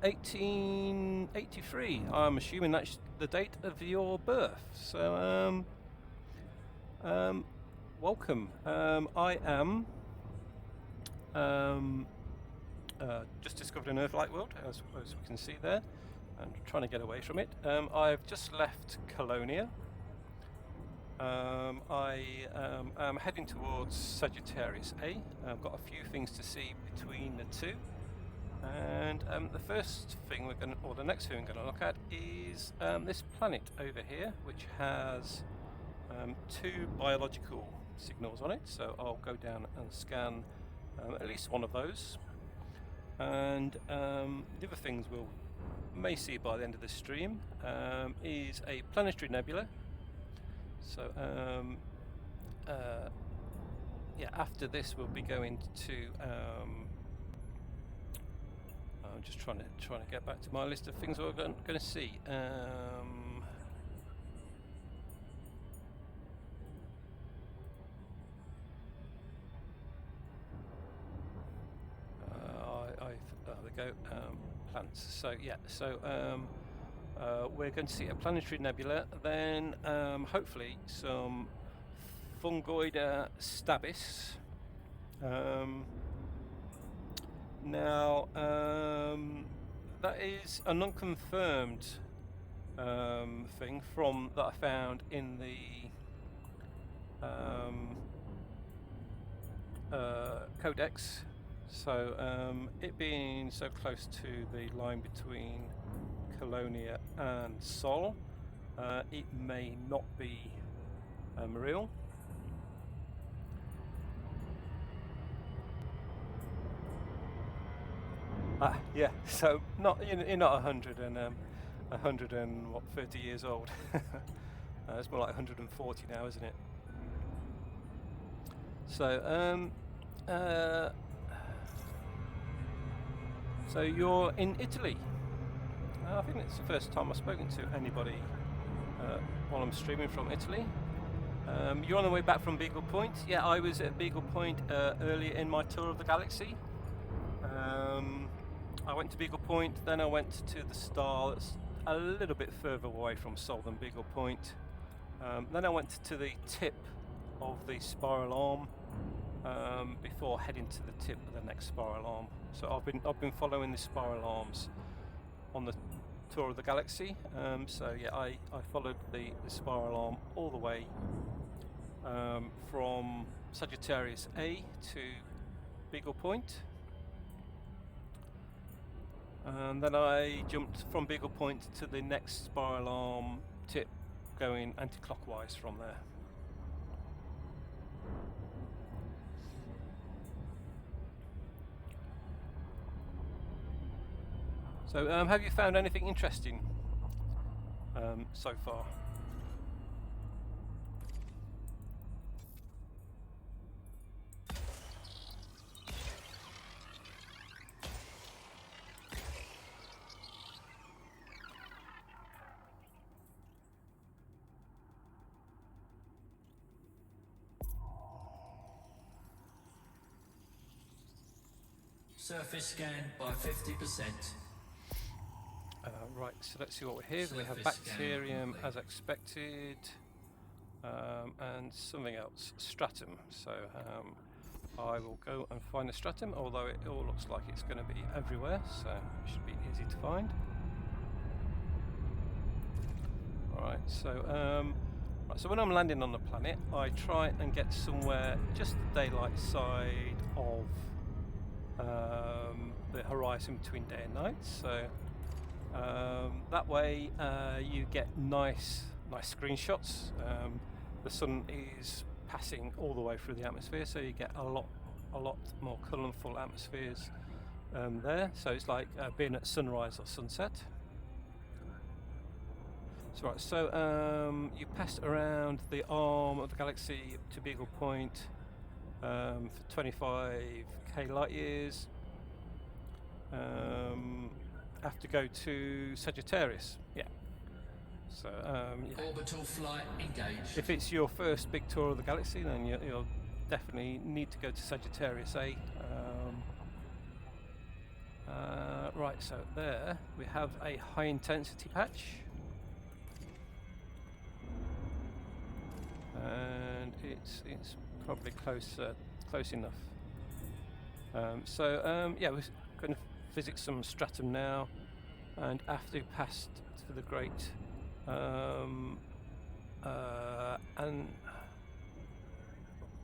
1883. I'm assuming that's the date of your birth. So, welcome. I am just discovered an Earth-like world, as we can see there, and trying to get away from it. I've just left Colonia. I am heading towards Sagittarius A. I've got a few things to see between the two. And the first thing the next thing we're going to look at is this planet over here, which has 2 biological signals on it. So I'll go down and scan at least one of those. And the other things we'll may see by the end of the stream is a planetary nebula. So yeah, after this we'll be going to I'm just trying to get back to my list of things we're going to see. There we go. Plants. So yeah. So we're going to see a planetary nebula, then hopefully some Fungoida stabis. Now, that is an unconfirmed thing from that I found in the codex. So it being so close to the line between Colonia and Sol, it may not be real. Yeah. So you're not 130 years old. It's more like 140 now, isn't it? So so you're in Italy. I think it's the first time I've spoken to anybody while I'm streaming from Italy. You're on the way back from Beagle Point. Yeah, I was at Beagle Point earlier in my tour of the galaxy. I went to Beagle Point, then I went to the star that's a little bit further away from Sol than Beagle Point. Then I went to the tip of the spiral arm before heading to the tip of the next spiral arm. So I've been following the spiral arms on the tour of the galaxy. So yeah, I followed the spiral arm all the way from Sagittarius A to Beagle Point. And then I jumped from Beagle Point to the next spiral arm tip, going anti-clockwise from there. So have you found anything interesting so far? Surface scan by 50%. Right, so let's see what we have. We have bacterium as expected, and something else, stratum. So I will go and find the stratum, although it all looks like it's going to be everywhere, so it should be easy to find. Alright, so when I'm landing on the planet, I try and get somewhere just the daylight side of the horizon between day and night. So that way you get nice screenshots. The sun is passing all the way through the atmosphere, so you get a lot more colourful atmospheres there. So it's like being at sunrise or sunset. So right, so you passed around the arm of the galaxy to Beagle Point for 25k light years. Have to go to Sagittarius. Yeah. So yeah. Orbital flight engaged. If it's your first big tour of the galaxy, then you'll definitely need to go to Sagittarius A. Right, so there we have a high intensity patch, and it's probably close enough. Yeah, we're going to visit some stratum now, and after we passed to the great and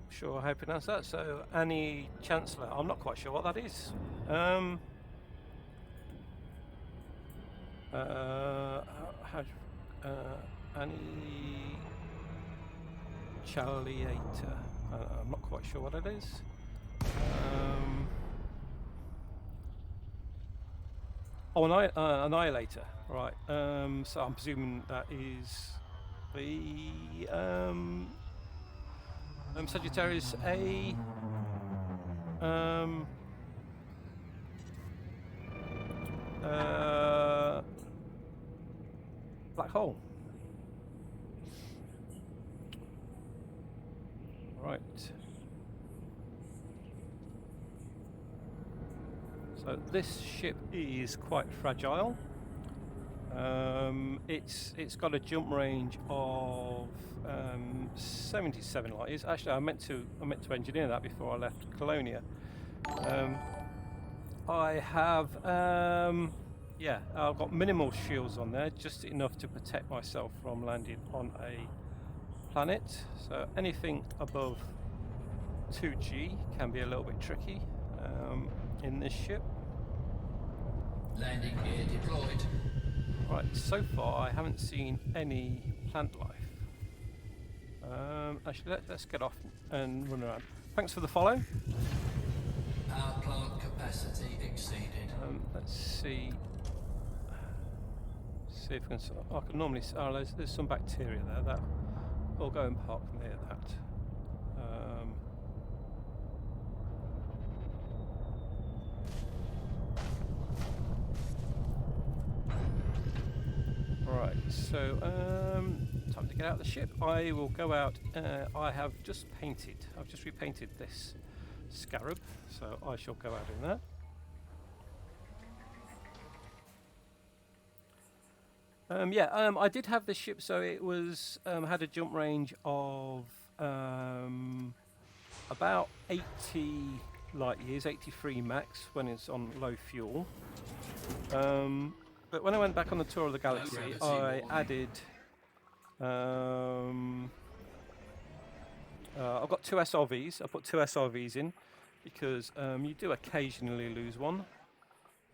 sure how to pronounce that. So Annie Chancellor, I'm not quite sure what that is. Annie Chaliator. I'm not quite sure what it is. Oh, Annihilator, right. So I'm presuming that is the Sagittarius A. Black hole. Right. So this ship is quite fragile. It's got a jump range of 77 light years. Actually, I meant to engineer that before I left Colonia. I have yeah, I've got minimal shields on there, just enough to protect myself from landing on a planet. So anything above 2G can be a little bit tricky in this ship. Landing gear deployed. Right, so far I haven't seen any plant life. Actually, let's get off and run around. Thanks for the follow. Power plant capacity exceeded. Let's see. See if we can. I can normally. Oh, there's some bacteria there. That we'll go and park near that. Right. So time to get out of the ship. I will go out. I have just painted. I've just repainted this scarab, so I shall go out in that. I did have this ship, so it was had a jump range of about 80 light years, 83 max when it's on low fuel. But when I went back on the tour of the galaxy, I added. I've got 2 SRVs. I put 2 SRVs in because you do occasionally lose one.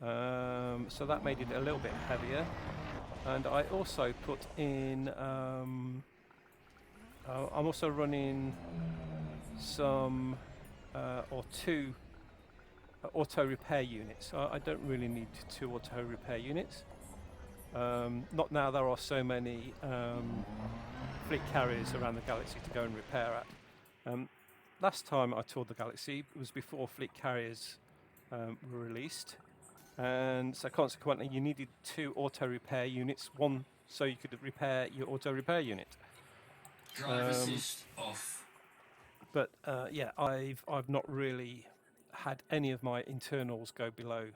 So that made it a little bit heavier. And I also put in. I'm also running some or 2 auto repair units. I don't really need 2 auto repair units. Not now there are so many fleet carriers around the galaxy to go and repair at. Last time I toured the galaxy was before fleet carriers were released, and so consequently you needed 2 auto repair units, one so you could repair your auto repair unit. Drive assist off. But yeah, I've not really had any of my internals go below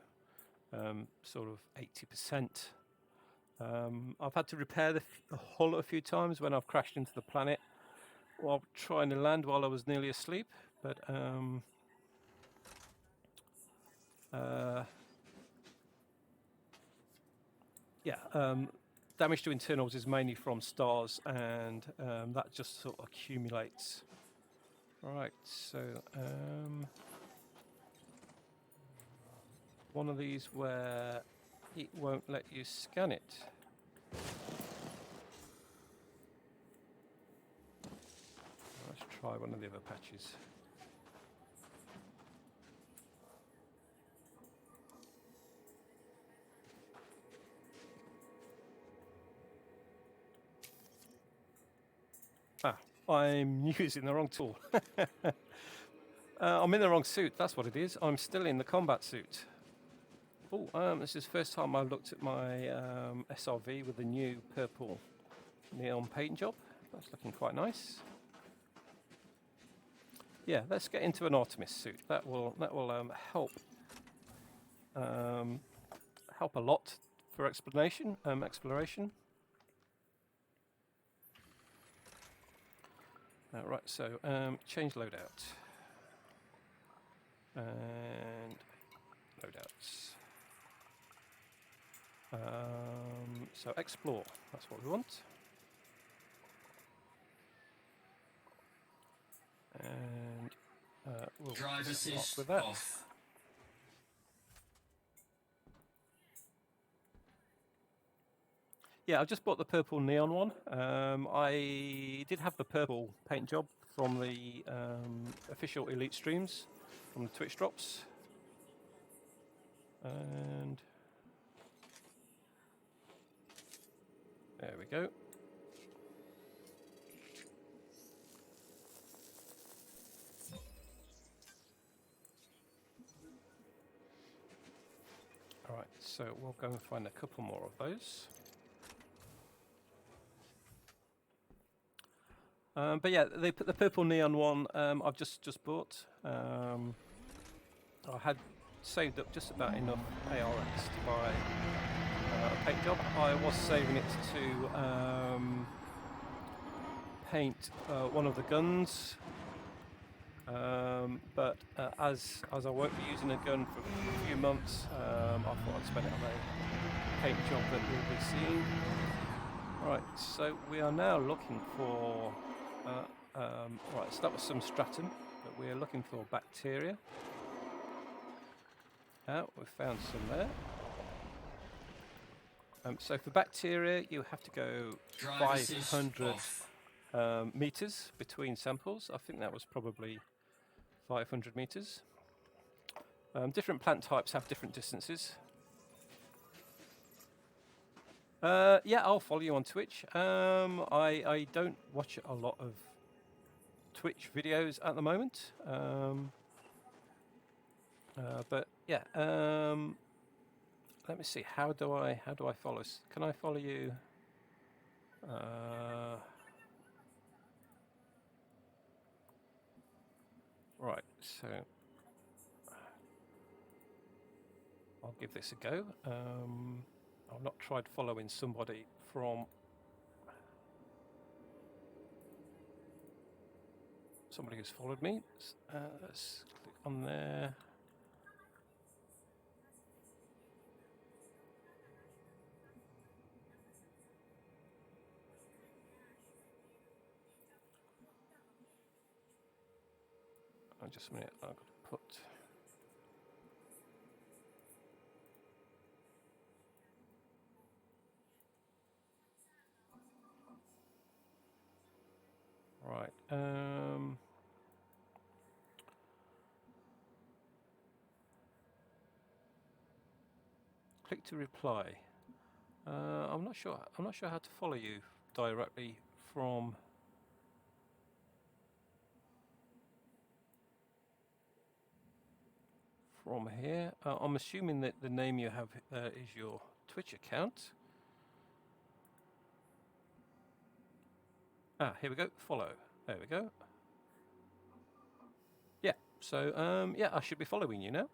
sort of 80%. I've had to repair the hull a few times when I've crashed into the planet while trying to land while I was nearly asleep, but damage to internals is mainly from stars, and that just sort of accumulates. Right, so one of these where it won't let you scan it. Let's try one of the other patches. I'm using the wrong tool. I'm in the wrong suit, that's what it is. I'm still in the combat suit. Oh, this is the first time I've looked at my SRV with the new purple neon paint job. That's looking quite nice. Yeah, let's get into an Artemis suit. That will help help a lot for exploration. Right, so change loadout and loadouts. So explore, that's what we want. And we'll Drive assist with that. off. Yeah, I just bought the purple neon one. I did have the purple paint job from the official Elite streams, from the Twitch drops. And there we go. All right, so we'll go and find a couple more of those. But yeah, they put the purple neon one. I've just bought. I had saved up just about enough ARX to buy a paint job. I was saving it to paint one of the guns, but as I won't be using a gun for a few months, I thought I'd spend it on a paint job that we'll be seeing. Right, so we are now looking for. Right, so that was some stratum, but we're looking for bacteria. We found some there. So for bacteria, you have to go Drive assist 500 off. meters between samples. I think that was probably 500 meters. Different plant types have different distances. Yeah, I'll follow you on Twitch. I don't watch a lot of Twitch videos at the moment. But yeah, let me see. How do I follow? Can I follow you? Right. So I'll give this a go. I've not tried following somebody from somebody who's followed me. Let's click on there. Just a minute. I've got to put. Right. Click to reply. I'm not sure. I'm not sure how to follow you directly from. From here. I'm assuming that the name you have is your Twitch account. Ah, here we go. Follow. There we go. Yeah. So yeah, I should be following you now.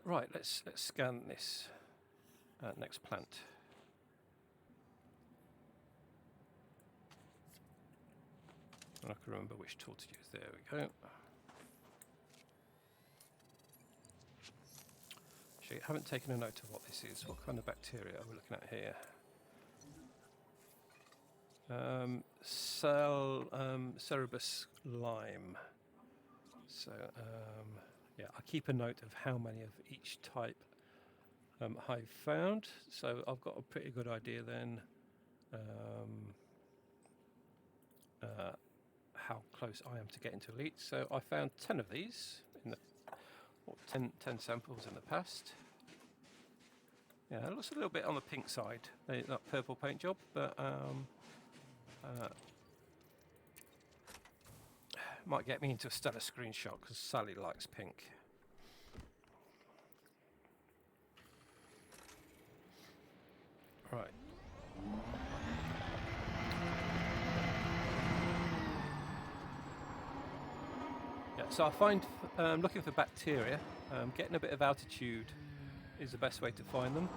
Right. Let's scan this next plant. I can remember which tool to use. There we go. Actually, I haven't taken a note of what this is. What kind of bacteria are we looking at here? Cerebus lime. So yeah, I keep a note of how many of each type I've found. So I've got a pretty good idea then how close I am to getting to elite. So I found 10 of these in the 10 samples in the past. Yeah, it looks a little bit on the pink side, that purple paint job, but might get me into a stellar screenshot because Sally likes pink. Right. Yeah, so I find looking for bacteria, getting a bit of altitude is the best way to find them.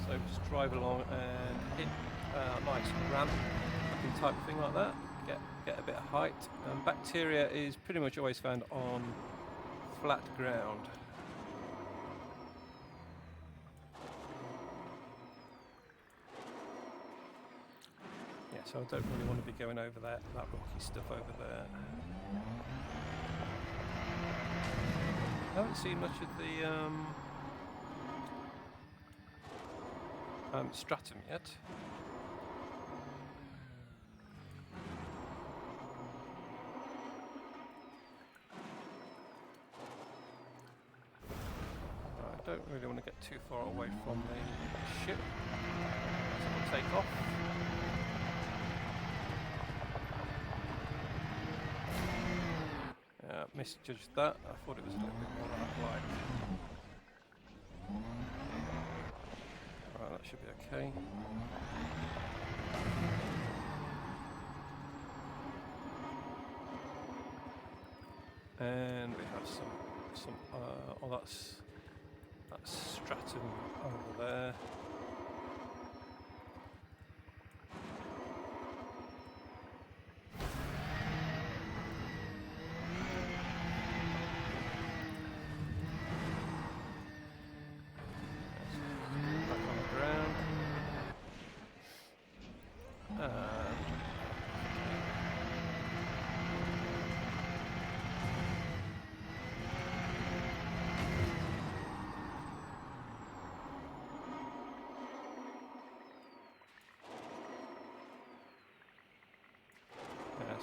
So just drive along and hit a nice ramp looking type thing like that. Get a bit of height. Bacteria is pretty much always found on flat ground. Yeah, so I don't really want to be going over that rocky stuff over there. I haven't seen much of the stratum yet. I don't really want to get too far away from the ship, so we'll take off. Misjudged that. I thought it was a little bit more like. Right, that should be okay. And we have some. Oh, that's stratum over there.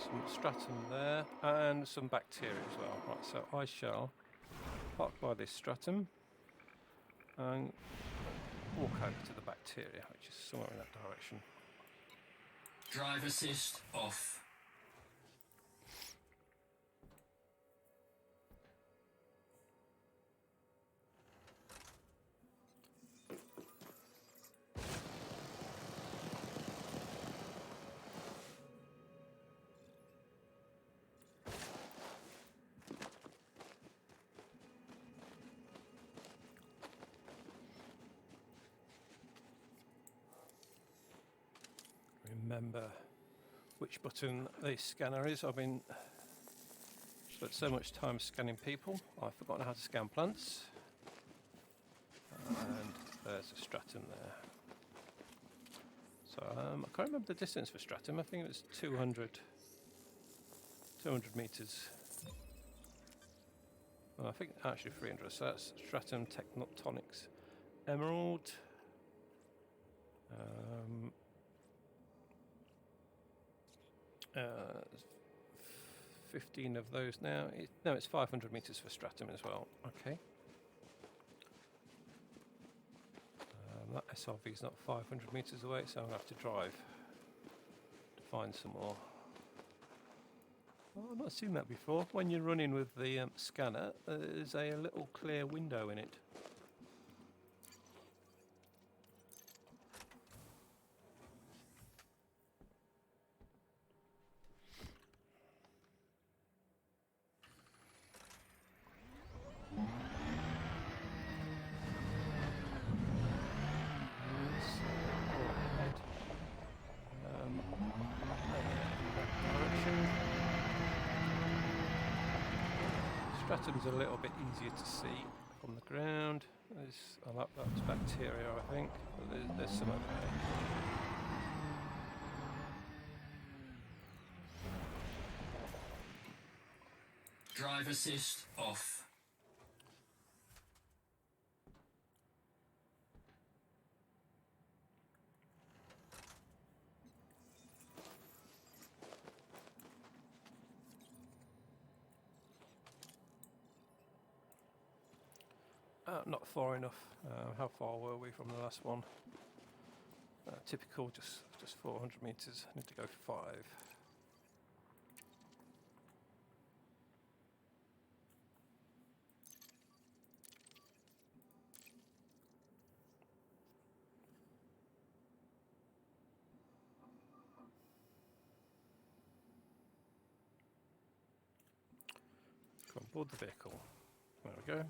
some stratum there, and some bacteria as well. Right, so I shall park by this stratum and walk over to the bacteria, which is somewhere in that direction. Drive assist off. Remember which button the scanner is. I've been spent so much time scanning people, I've forgotten how to scan plants. And there's a stratum there. So I can't remember the distance for stratum. I think it was 200 meters. Well, I think actually 300. So that's stratum tectonics emerald. 15 of those now. No, it's 500 meters for stratum as well. Okay. That SRV is not 500 meters away, so I'm going to have to drive to find some more. Oh, I've not seen that before. When you're running with the scanner, there's a little clear window in it. Stratum's a little bit easier to see from the ground. That's bacteria, I think. But there's some over there. Drive assist off. Not far enough. How far were we from the last one? Typical, just 400 meters. I need to go 5. Come on board the vehicle. There we go.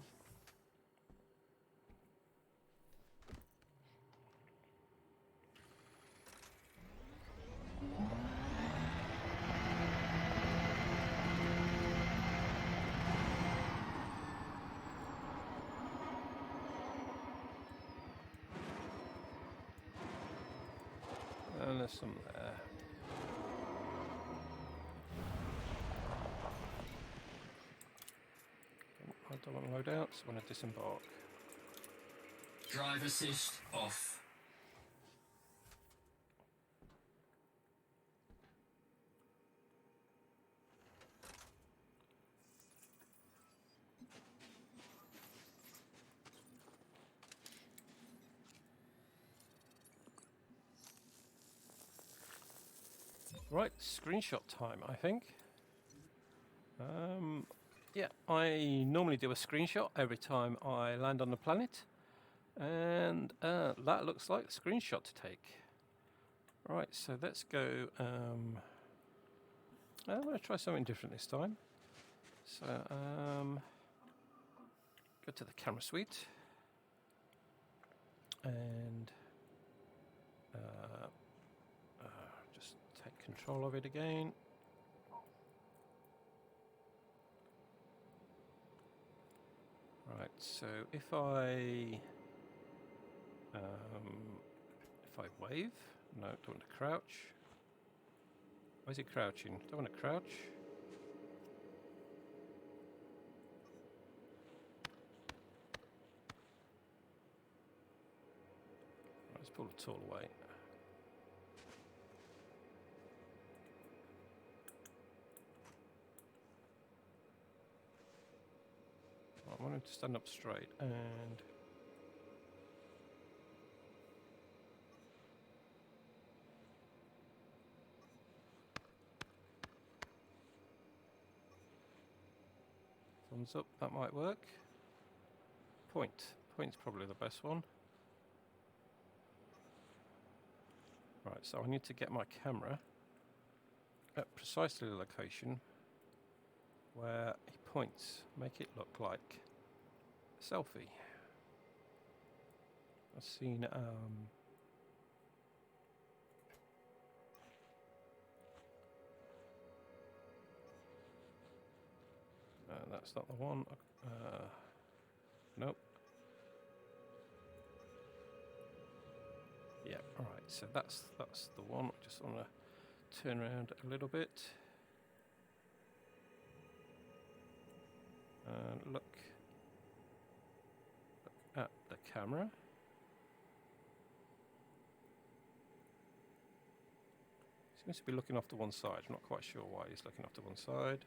And there's some there. I don't want to load out, so I want to disembark. Drive assist off. Right, screenshot time, I think. Yeah, I normally do a screenshot every time I land on the planet. And that looks like a screenshot to take. Right, so let's go. I'm going to try something different this time. So, go to the camera suite. And just take control of it again. Right, so if I wave, no, don't want to crouch. Why is it crouching? Don't want to crouch. Right, let's pull the tool away. I want him to stand up straight and thumbs up, that might work. Point's probably the best one. Right, so I need to get my camera at precisely the location where he points, make it look like a selfie. I've seen that's not the one. Nope. Yeah, alright, so that's the one. I just want to turn around a little bit and look at the camera. Seems to be looking off to one side. I'm not quite sure why he's looking off to one side.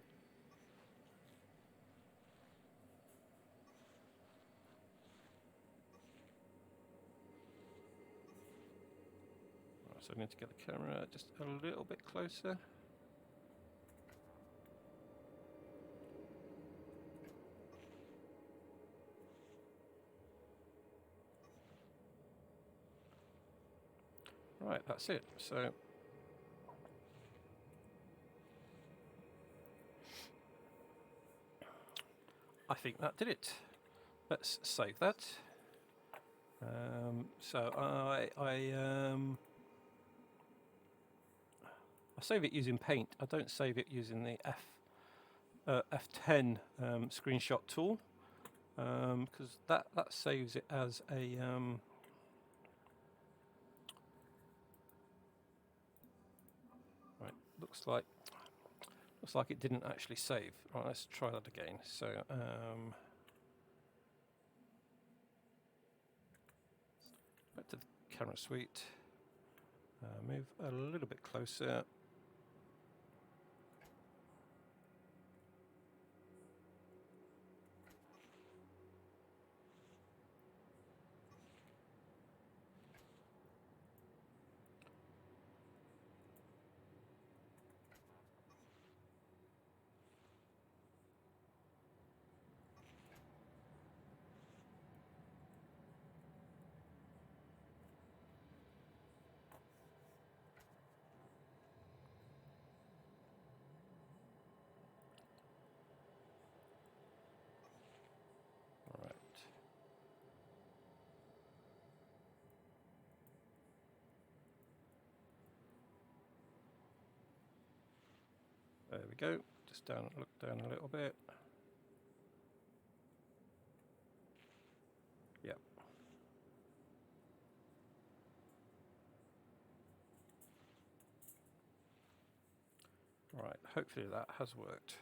Right, so I need to get the camera just a little bit closer. Right, that's it. So I think that did it. Let's save that. So I save it using Paint. I don't save it using the F10 screenshot tool because that saves it as a right. Looks like it didn't actually save. Right, let's try that again. So back to the camera suite. Move a little bit closer. There we go. Just look down a little bit. Yep. Right, hopefully that has worked.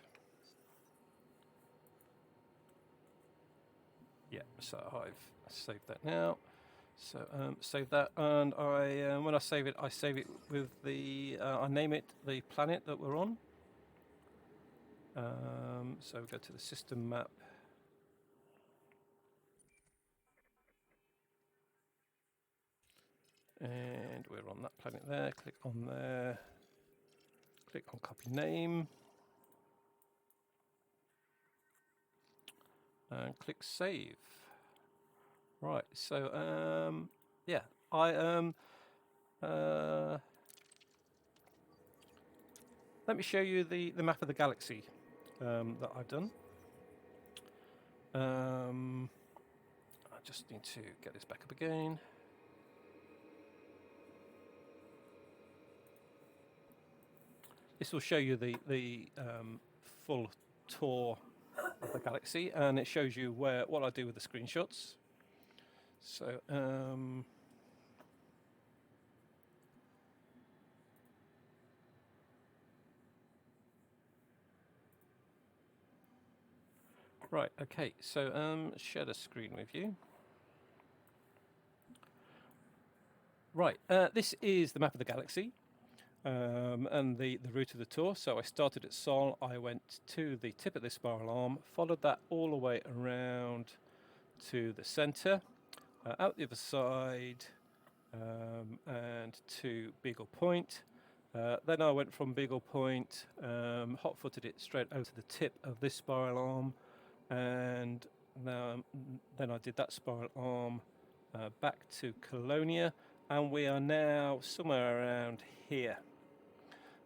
Yeah, so I've saved that now. So save that, and I when I save it with the I name it the planet that we're on. So we go to the system map. And we're on that planet there. Click on there. Click on copy name. And click save. Right, so yeah, let me show you the map of the galaxy that I've done. I just need to get this back up again. This will show you the full tour of the galaxy, and it shows you what I do with the screenshots. So right, okay, so share the screen with you. Right, this is the map of the galaxy. and the route of the tour. So I started at Sol, I went to the tip of this spiral arm, followed that all the way around to the centre, out the other side, and to Beagle Point. Then I went from Beagle Point, hot-footed it straight over to the tip of this spiral arm, and then I did that spiral arm back to Colonia, and we are now somewhere around here.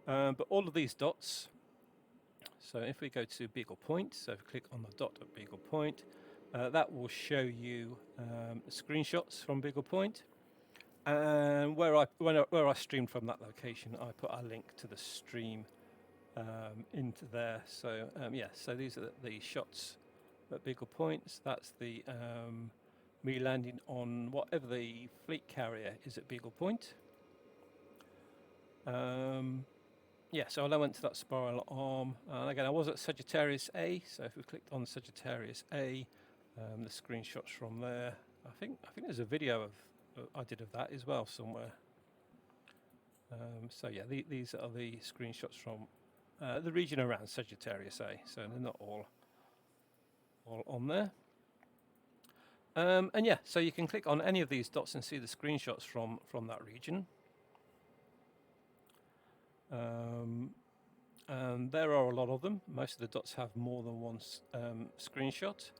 But all of these dots, so if we go to Beagle Point, so if we click on the dot at Beagle Point, that will show you screenshots from Beagle Point. And where I streamed from that location, I put a link to the stream into there. So yeah, so these are the shots at Beagle Points. That's the me landing on whatever the fleet carrier is at Beagle Point. Yeah, so I went to that spiral arm, and again I was at Sagittarius A. So if we clicked on Sagittarius A, the screenshots from there. I think there's a video of I did of that as well somewhere. So yeah, these are the screenshots from the region around Sagittarius A. So they're not all on there. And yeah, so you can click on any of these dots and see the screenshots from that region. And there are a lot of them. Most of the dots have more than one screenshot.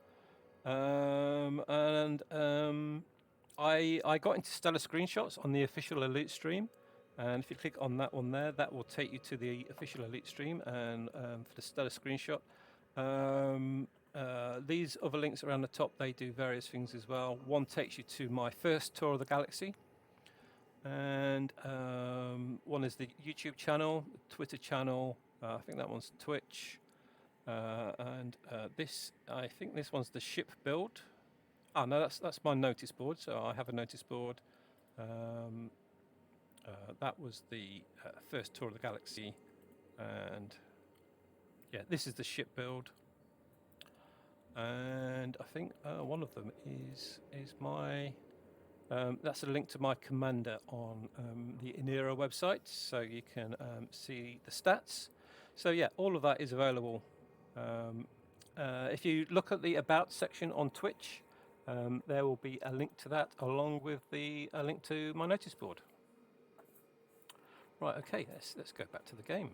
I got into Stellar Screenshots on the official Elite stream, and if you click on that one there, that will take you to the official Elite stream. And for the Stellar Screenshot, these other links around the top, they do various things as well. One takes you to my first tour of the galaxy, and one is the YouTube channel, the Twitter channel. I think that one's Twitch, and this, I think this one's the ship build. Oh no, that's my notice board. So I have a notice board. That was the first tour of the galaxy, and yeah, this is the ship build. And I think one of them is my. That's a link to my commander on the Inera website, so you can see the stats. So yeah, all of that is available. If you look at the About section on Twitch, there will be a link to that, along with a link to my notice board. Right, okay, let's go back to the game.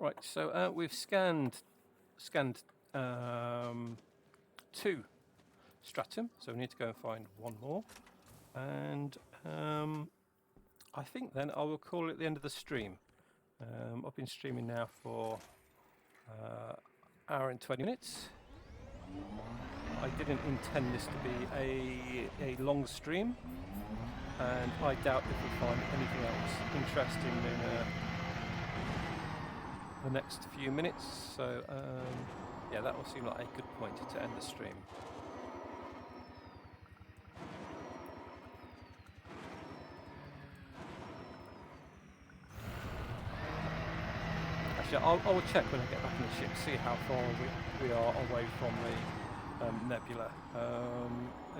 Right, so we've scanned 2 stratum, so we need to go and find one more, and I think then I will call it the end of the stream. I've been streaming now for hour and 20 minutes. I didn't intend this to be a long stream, and I doubt if we find anything else interesting in the next few minutes. So yeah, that will seem like a good point to end the stream. Actually, I will check when I get back in the ship, see how far we are away from the nebula.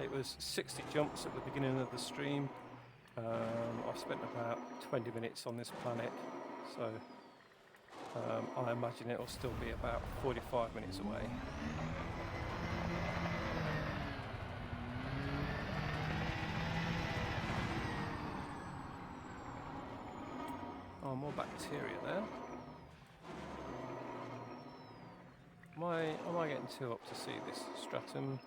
It was 60 jumps at the beginning of the stream. I've spent about 20 minutes on this planet, so I imagine it will still be about 45 minutes away. Oh, more bacteria there. Am I getting too up to see this stratum?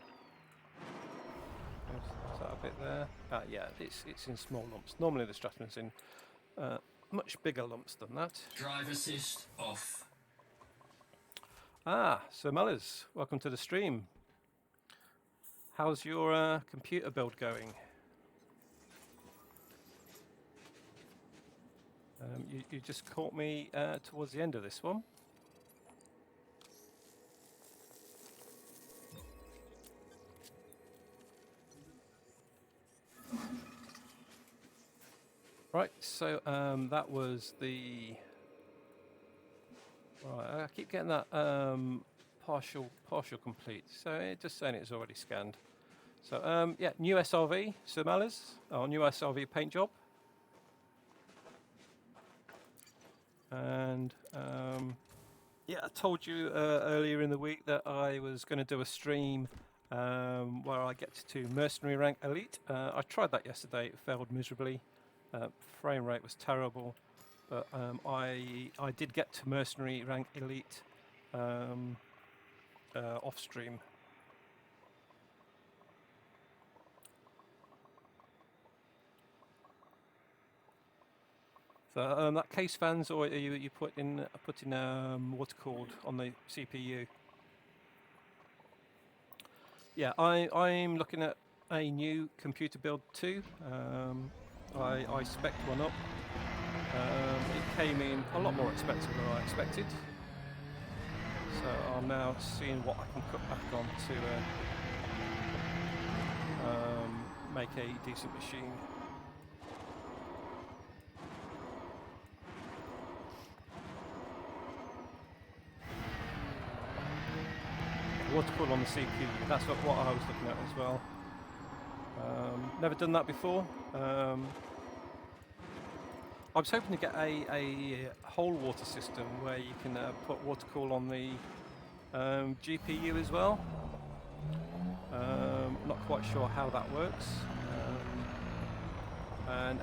Is that a bit there? Yeah, it's in small lumps. Normally the stratum's in much bigger lumps than that. Drive assist off. So Mellors, welcome to the stream. How's your computer build going? You just caught me towards the end of this one. Right, so that was the... Right, I keep getting that partial complete. So it's just saying it's already scanned. So yeah, new SRV, Sir Mallers, our new SRV paint job. And yeah, I told you earlier in the week that I was going to do a stream where I get to Mercenary Rank Elite. I tried that yesterday, it failed miserably. Frame rate was terrible, but I did get to Mercenary Rank Elite off stream. So that case fans, or you put in what's called on the CPU. Yeah, I'm looking at a new computer build too. I spec'd one up. It came in a lot more expensive than I expected. So I'm now seeing what I can cut back on to make a decent machine. Watercool on the CPU, that's what I was looking at as well. Never done that before. I was hoping to get a whole water system where you can put watercool on the GPU as well. Not quite sure how that works, and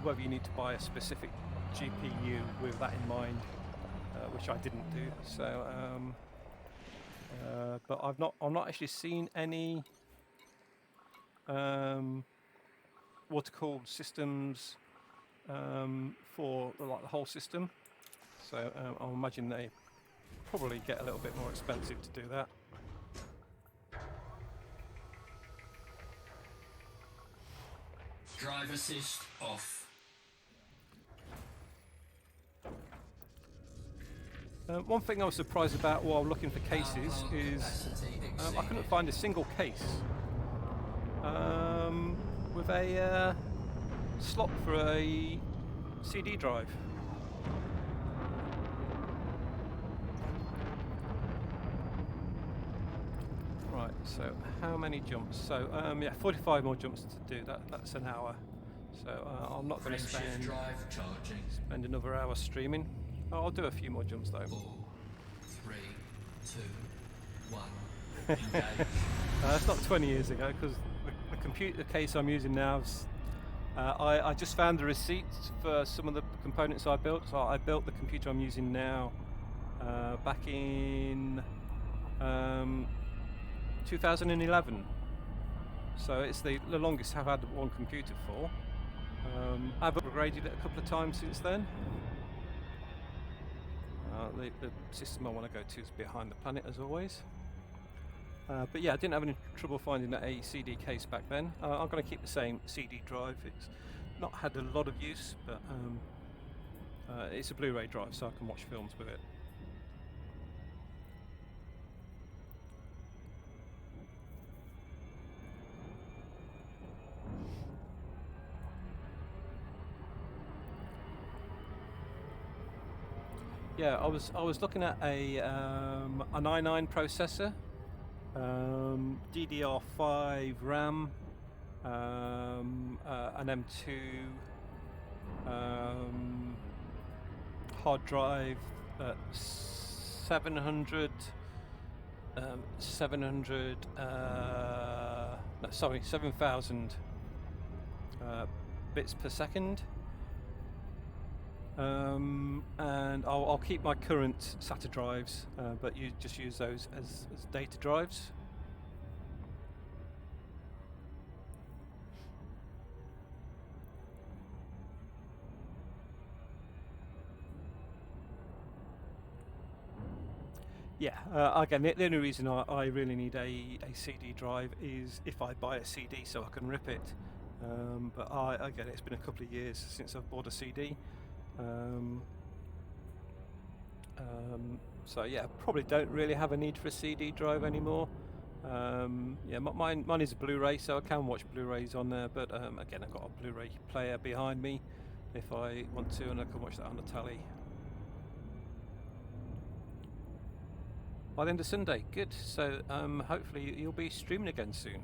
whether you need to buy a specific GPU with that in mind, which I didn't do. So, but I've not actually seen any water-cooled systems for like the whole system. So I'll imagine they probably get a little bit more expensive to do that. Drive assist off. One thing I was surprised about while looking for cases is I couldn't find a single case with a slot for a CD drive. Right, so how many jumps? So yeah, 45 more jumps to do. That's an hour. So I'm not going to spend another hour streaming. I'll do a few more jumps though. 4, 3, 2, 1. That's not 20 years ago, because the computer case I'm using now is, I just found the receipts for some of the components I built. So I built the computer I'm using now back in 2011. So it's the longest I've had one computer for. I've upgraded it a couple of times since then. The system I want to go to is Behind the Planet, as always. But yeah, I didn't have any trouble finding a CD case back then. I'm going to keep the same CD drive. It's not had a lot of use, but it's a Blu-ray drive, so I can watch films with it. Yeah, I was looking at a an i9 processor, DDR5 RAM, an M2 hard drive, 700 7,000 bits per second. And I'll keep my current SATA drives, but you just use those as data drives. Yeah, again, the only reason I really need a CD drive is if I buy a CD so I can rip it. But again, it's been a couple of years since I've bought a CD. So yeah, probably don't really have a need for a CD drive anymore. Yeah, mine is a Blu-ray, so I can watch Blu-rays on there. But again, I've got a Blu-ray player behind me if I want to, and I can watch that on the telly. By the end of Sunday, good. So hopefully you'll be streaming again soon.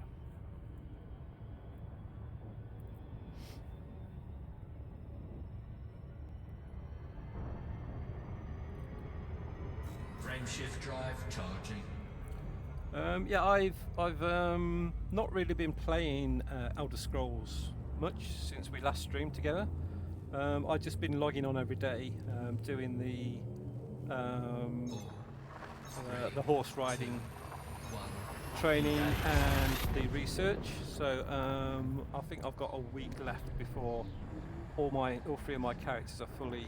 Frameshift drive charging. Yeah, I've not really been playing Elder Scrolls much since we last streamed together. I've just been logging on every day, doing the horse riding training and the research. So I think I've got a week left before all three of my characters are fully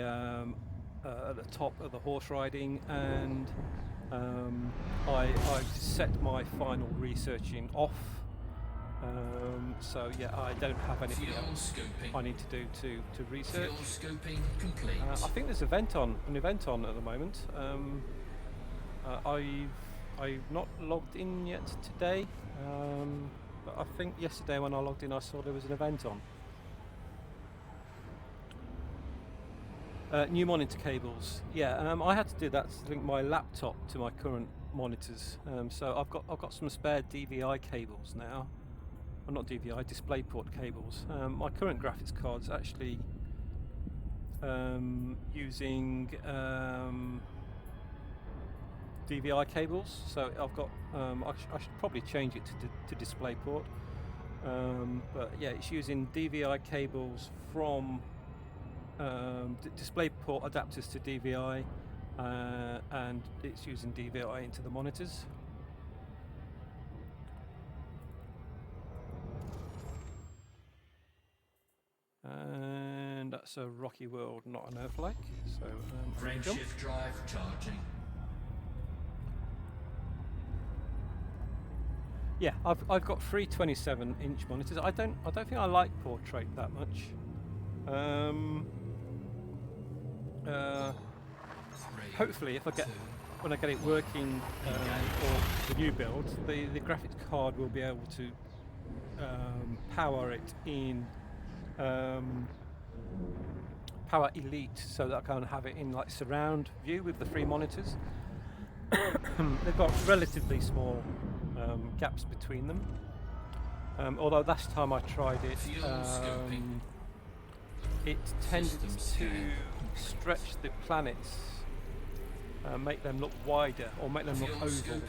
at the top of the horse riding, and I've set my final researching off. So yeah, I don't have anything else I need to do to research. Scoping complete. I think there's an event on at the moment. I've not logged in yet today, but I think yesterday when I logged in, I saw there was an event on. New monitor cables. Yeah, I had to do that to link my laptop to my current monitors. So I've got some spare DVI cables now. Well, not DVI, DisplayPort cables. My current graphics card's actually using DVI cables. So I've got. I should probably change it to DisplayPort. But yeah, it's using DVI cables from DisplayPort adapters to DVI, and it's using DVI into the monitors. And that's a rocky world, not an Earth-like. So Frameshift drive charging. Yeah, I've got 3 27-inch monitors. I don't think I like portrait that much. Hopefully, if I get when I get it working for the new build, the graphics card will be able to power it in Power Elite, so that I can have it in like surround view with the 3 monitors. They've got relatively small gaps between them. Although last time I tried it, it tended to stretch the planets, make them look wider or make them look oval,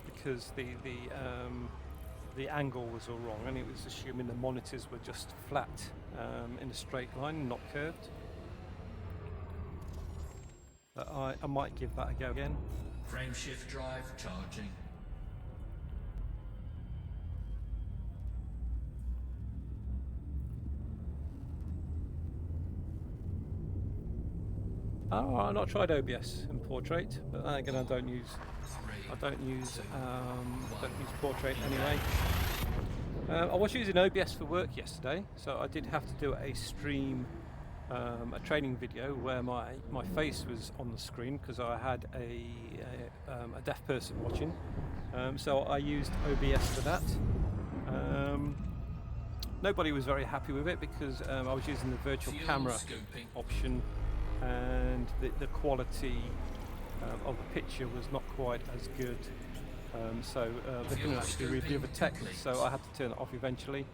because the angle was all wrong, and it was assuming the monitors were just flat in a straight line, not curved. But I might give that a go again. Frameshift drive charging. Oh, I've not tried OBS in portrait, but then again, I don't use portrait anyway. I was using OBS for work yesterday, so I did have to do a stream, a training video where my face was on the screen because I had a deaf person watching. So I used OBS for that. Nobody was very happy with it because I was using the virtual camera option, and the quality of the picture was not quite as good. So they couldn't actually read the other text, so I had to turn it off eventually.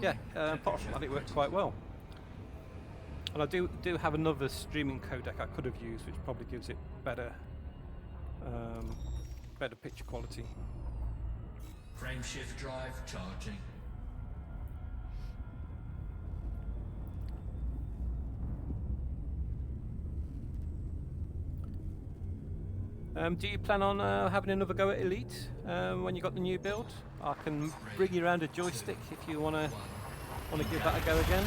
Yeah, apart from that, it worked quite well. And I do have another streaming codec I could have used, which probably gives it better picture quality. Frameshift drive charging. Do you plan on having another go at Elite when you got the new build? I can bring you around a joystick if you want to give that a go again.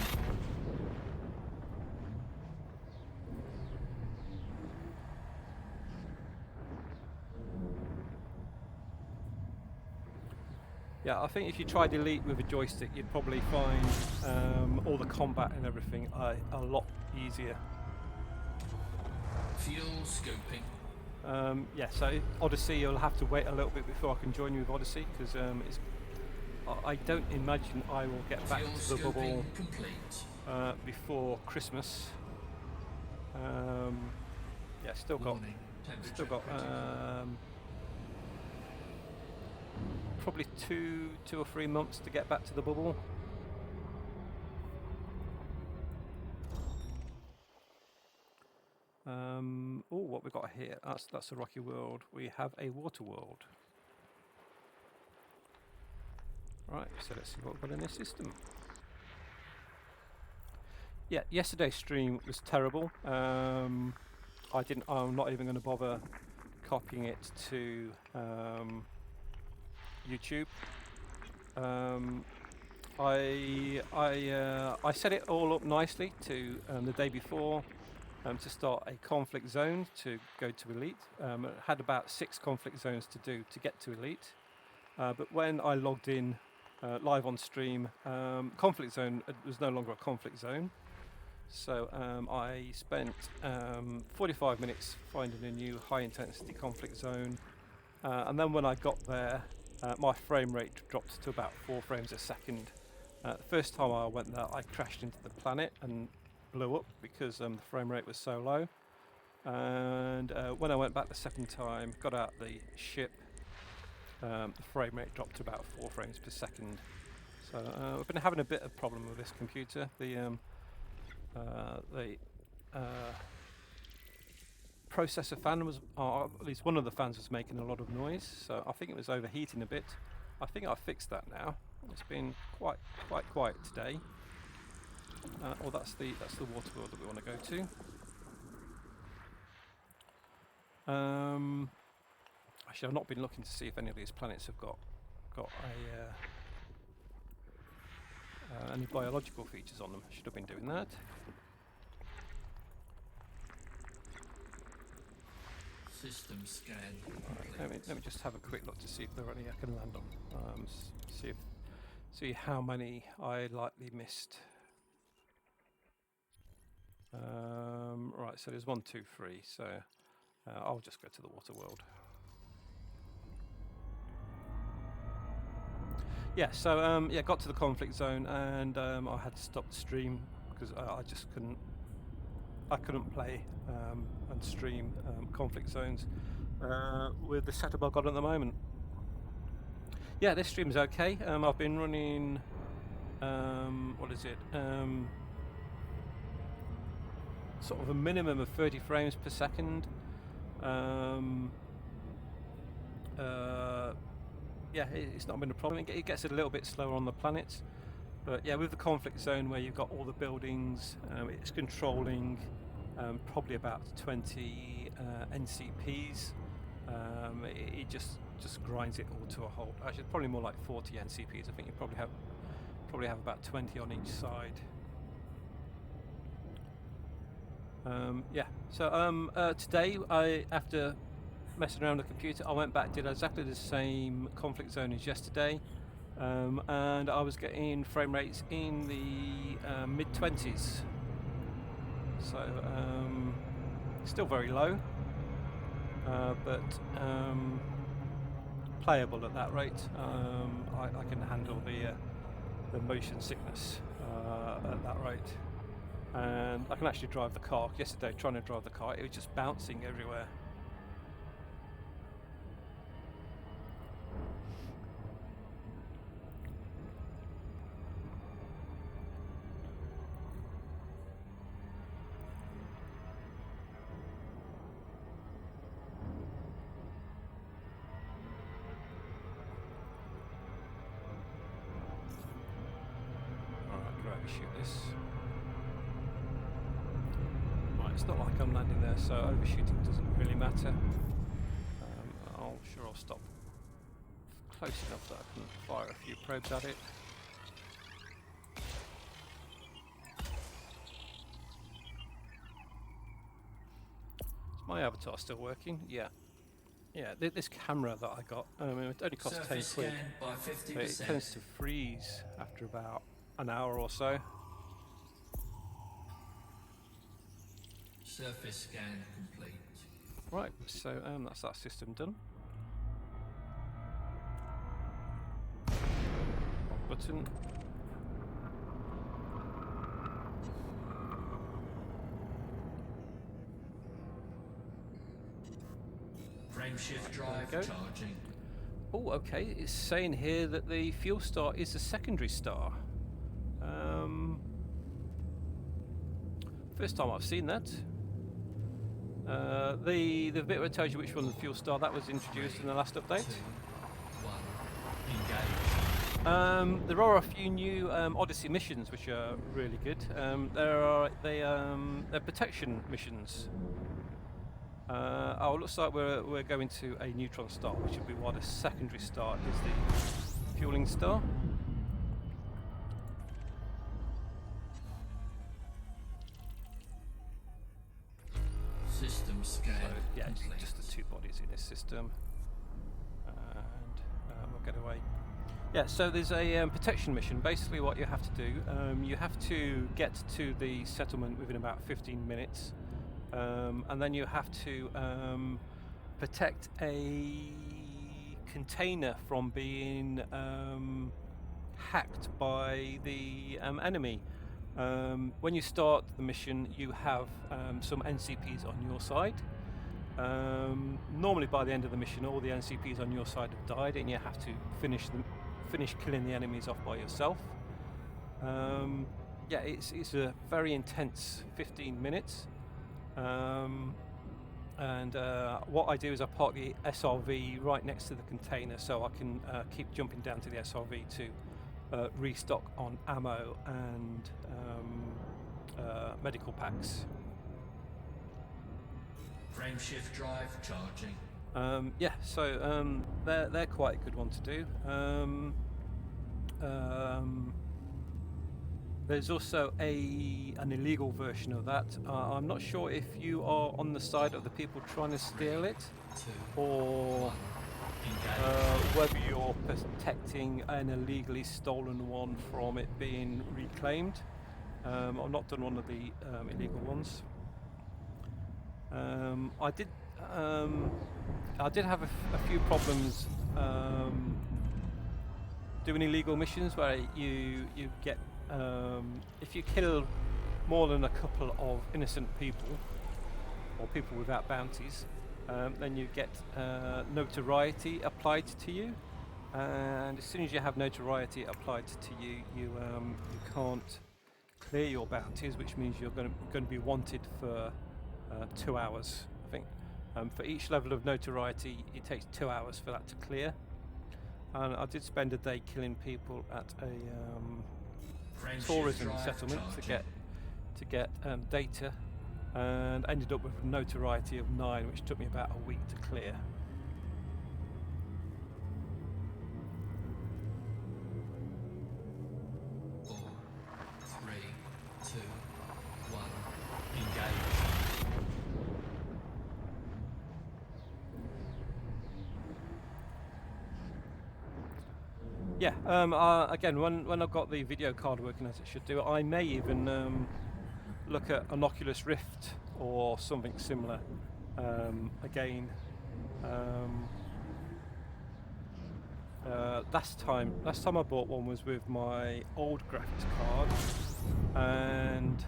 Yeah, I think if you tried Elite with a joystick, you'd probably find all the combat and everything a lot easier. Fuel scoping. Yeah, so Odyssey, you'll have to wait a little bit before I can join you with Odyssey, because I don't imagine I will get back to the bubble before Christmas. Yeah, still got Warning. Temperature critical. probably two or 3 months to get back to the bubble. Oh, what we got here? That's a rocky world. We have a water world. Right, so let's see what we've got in this system. Yeah, yesterday's stream was terrible. I'm not even going to bother copying it to YouTube. I set it all up nicely to the day before to start a conflict zone to go to elite. It had about 6 conflict zones to do to get to elite. But when I logged in live on stream, conflict zone was no longer a conflict zone. So I spent 45 minutes finding a new high intensity conflict zone. And then when I got there, my frame rate dropped to about 4 frames a second. The first time I went there, I crashed into the planet and blew up because the frame rate was so low. And when I went back the second time, got out the ship, the frame rate dropped to about 4 frames per second. So I've been having a bit of problem with this computer. The processor fan was, or at least one of the fans was making a lot of noise, so I think it was overheating a bit. I think I fixed that now. It's been quite quiet today. Oh, that's the water world that we want to go to. Actually, I've not been looking to see if any of these planets have got any biological features on them. Should have been doing that. System scan Right, let me just have a quick look to see if there are any I can land on. See how many I likely missed. Right, so there's 1, 2, 3. So I'll just go to the water world. Yeah, so yeah, got to the conflict zone and I had to stop the stream because I just couldn't play and stream conflict zones with the setup I've got at the moment. Yeah, this stream's okay. I've been running, what is it? Sort of a minimum of 30 frames per second. Yeah, it's not been a problem. It gets a little bit slower on the planets. But yeah, with the conflict zone where you've got all the buildings, it's controlling probably about 20 NCPs. It just grinds it all to a halt. Actually, probably more like 40 NCPs. I think you probably have about 20 on each side. Yeah. So today, after messing around with the computer, I went back, did exactly the same conflict zone as yesterday, and I was getting frame rates in the mid-20s. So still very low, but playable at that rate. I can handle the motion sickness at that rate. And I can actually drive the car. Yesterday, trying to drive the car, it was just bouncing everywhere. Alright, can I overshoot this? It's not like I'm landing there, so overshooting doesn't really matter. I'll stop close enough that I can fire a few probes at it. Is my avatar still working? Yeah. Yeah, this camera that I got, it only cost 10 quid. by 50%. But it tends to freeze after about an hour or so. Surface scan complete. Right, so that's that system done. Button. Frameshift drive go. charging. Oh, okay. It's saying here that the fuel star is a secondary star. First time I've seen that. The bit where it tells you which one the fuel star, that was introduced in the last update. 2, 1, engage. There are a few new Odyssey missions which are really good. They're protection missions. Oh, it looks like we're going to a neutron star, which would be why the secondary star is the fueling star. System scan. So, yeah, it's complete. just the two bodies in this system, and we'll get away. Yeah, so there's a protection mission. Basically, what you have to do, you have to get to the settlement within about 15 minutes, and then you have to protect a container from being hacked by the enemy. When you start the mission, you have some NCPs on your side. Normally, by the end of the mission, all the NCPs on your side have died, and you have to finish killing the enemies off by yourself. Yeah, it's a very intense 15 minutes. And what I do is I park the SRV right next to the container, so I can keep jumping down to the SRV to restock on ammo and medical packs. Frameshift drive charging. Yeah, so they're quite a good one to do. There's also an illegal version of that. I'm not sure if you are on the side of the people trying to steal it, 2, or engage. whether you're protecting an illegally stolen one from it being reclaimed. I've not done one of the illegal ones. I did have a few problems doing illegal missions where you get if you kill more than a couple of innocent people or people without bounties, then you get notoriety applied to you, and as soon as you have notoriety applied to you, you can't clear your bounties, which means you're going to be wanted for 2 hours, I think. For each level of notoriety, it takes 2 hours for that to clear. And I did spend a day killing people at a tourism settlement to get data, and ended up with a notoriety of 9, which took me about a week to clear. Four, 3, 2, 1, engage. Yeah, again, when I've got the video card working as it should do, I may even look at an Oculus Rift or something similar again. Last time I bought one was with my old graphics card, and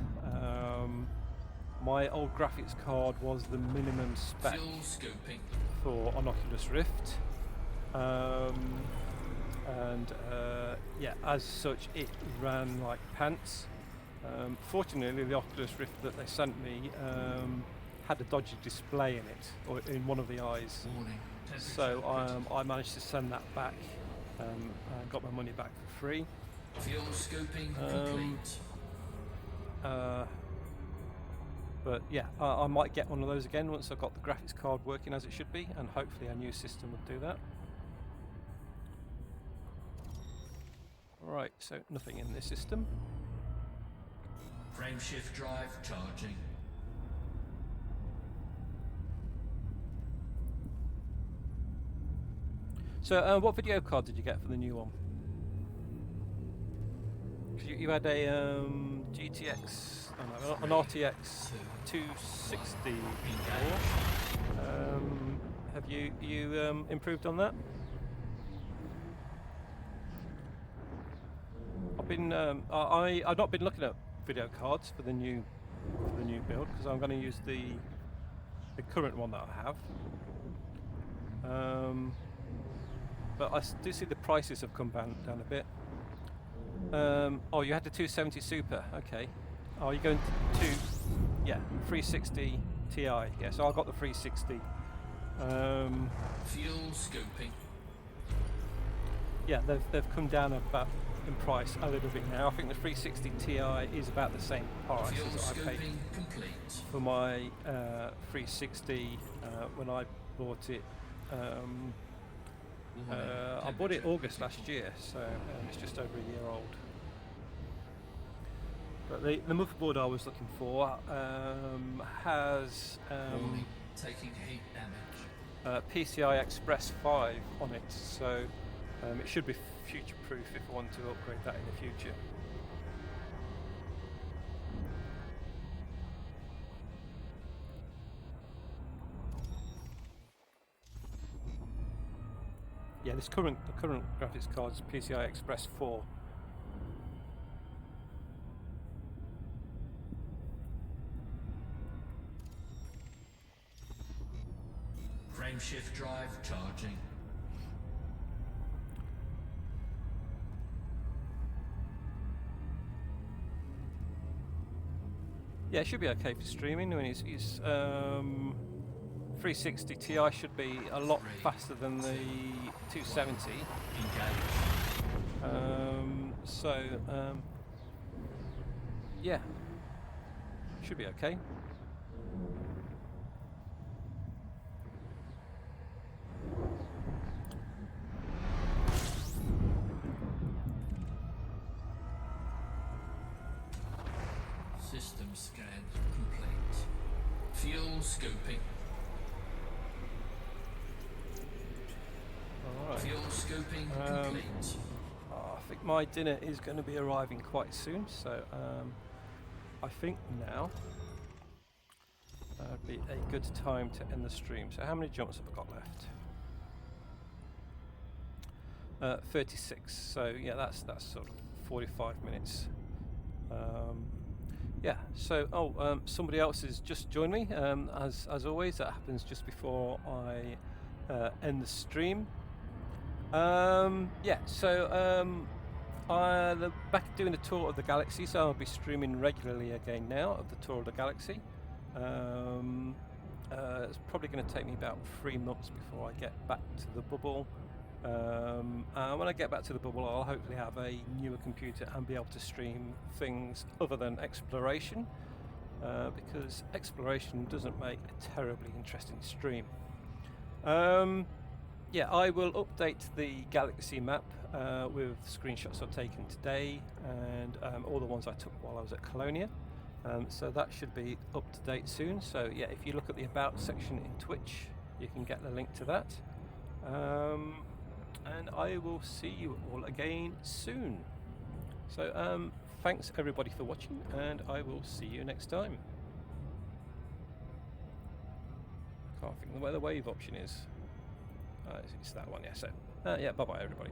my old graphics card was the minimum spec Fuel scoping. for an Oculus Rift. And yeah, as such, it ran like pants. Fortunately, the Oculus Rift that they sent me had a dodgy display in it, or in one of the eyes. Warning. So I managed to send that back and got my money back for free. Fuel scoping complete. But yeah, I might get one of those again once I've got the graphics card working as it should be, and hopefully a new system will do that. Right, so nothing in this system. Frameshift drive charging. So what video card did you get for the new one? 'Cause you had a GTX, oh no, an RTX 260 before. Have you improved on that? I've not been looking at video cards for the new build, because I'm going to use the current one that I have. But I do see the prices have come down a bit. Oh, you had the 270 Super. Okay. Oh, you're going to yeah, 360 Ti. Yeah, so I got the 360. Fuel scoping. Yeah, they've come down about in price a little bit now. I think the 360 Ti is about the same price Fuel as I paid scoping complete. for my 360 when I bought it. I bought it August last year, so it's just over a year old. But the motherboard I was looking for has Warning, taking heat damage. PCI Express 5 on it, so it should be future-proof if I want to upgrade that in the future. Yeah, the current graphics card is PCI Express 4. Frameshift drive charging. Yeah, it should be okay for streaming. I mean, it's 360 Ti should be a lot faster than the 270. Engage. Yeah, should be okay. System scan complete. Fuel scoping. All right. Fuel scoping complete. I think my dinner is going to be arriving quite soon, so I think now would be a good time to end the stream. So how many jumps have I got left? 36. So yeah, that's sort of 45 minutes. Yeah. So somebody else has just joined me. As always, that happens just before I end the stream. Yeah. So I'm back doing a tour of the galaxy, so I'll be streaming regularly again now of the tour of the galaxy. It's probably going to take me about 3 months before I get back to the bubble. And when I get back to the bubble, I'll hopefully have a newer computer and be able to stream things other than exploration, because exploration doesn't make a terribly interesting stream. Yeah, I will update the galaxy map with screenshots I've taken today and all the ones I took while I was at Colonia. So that should be up to date soon. So yeah, if you look at the About section in Twitch, you can get the link to that. And I will see you all again soon. So thanks everybody for watching, and I will see you next time. Can't think where the wave option is. It's that one, yeah. So yeah, bye bye everybody.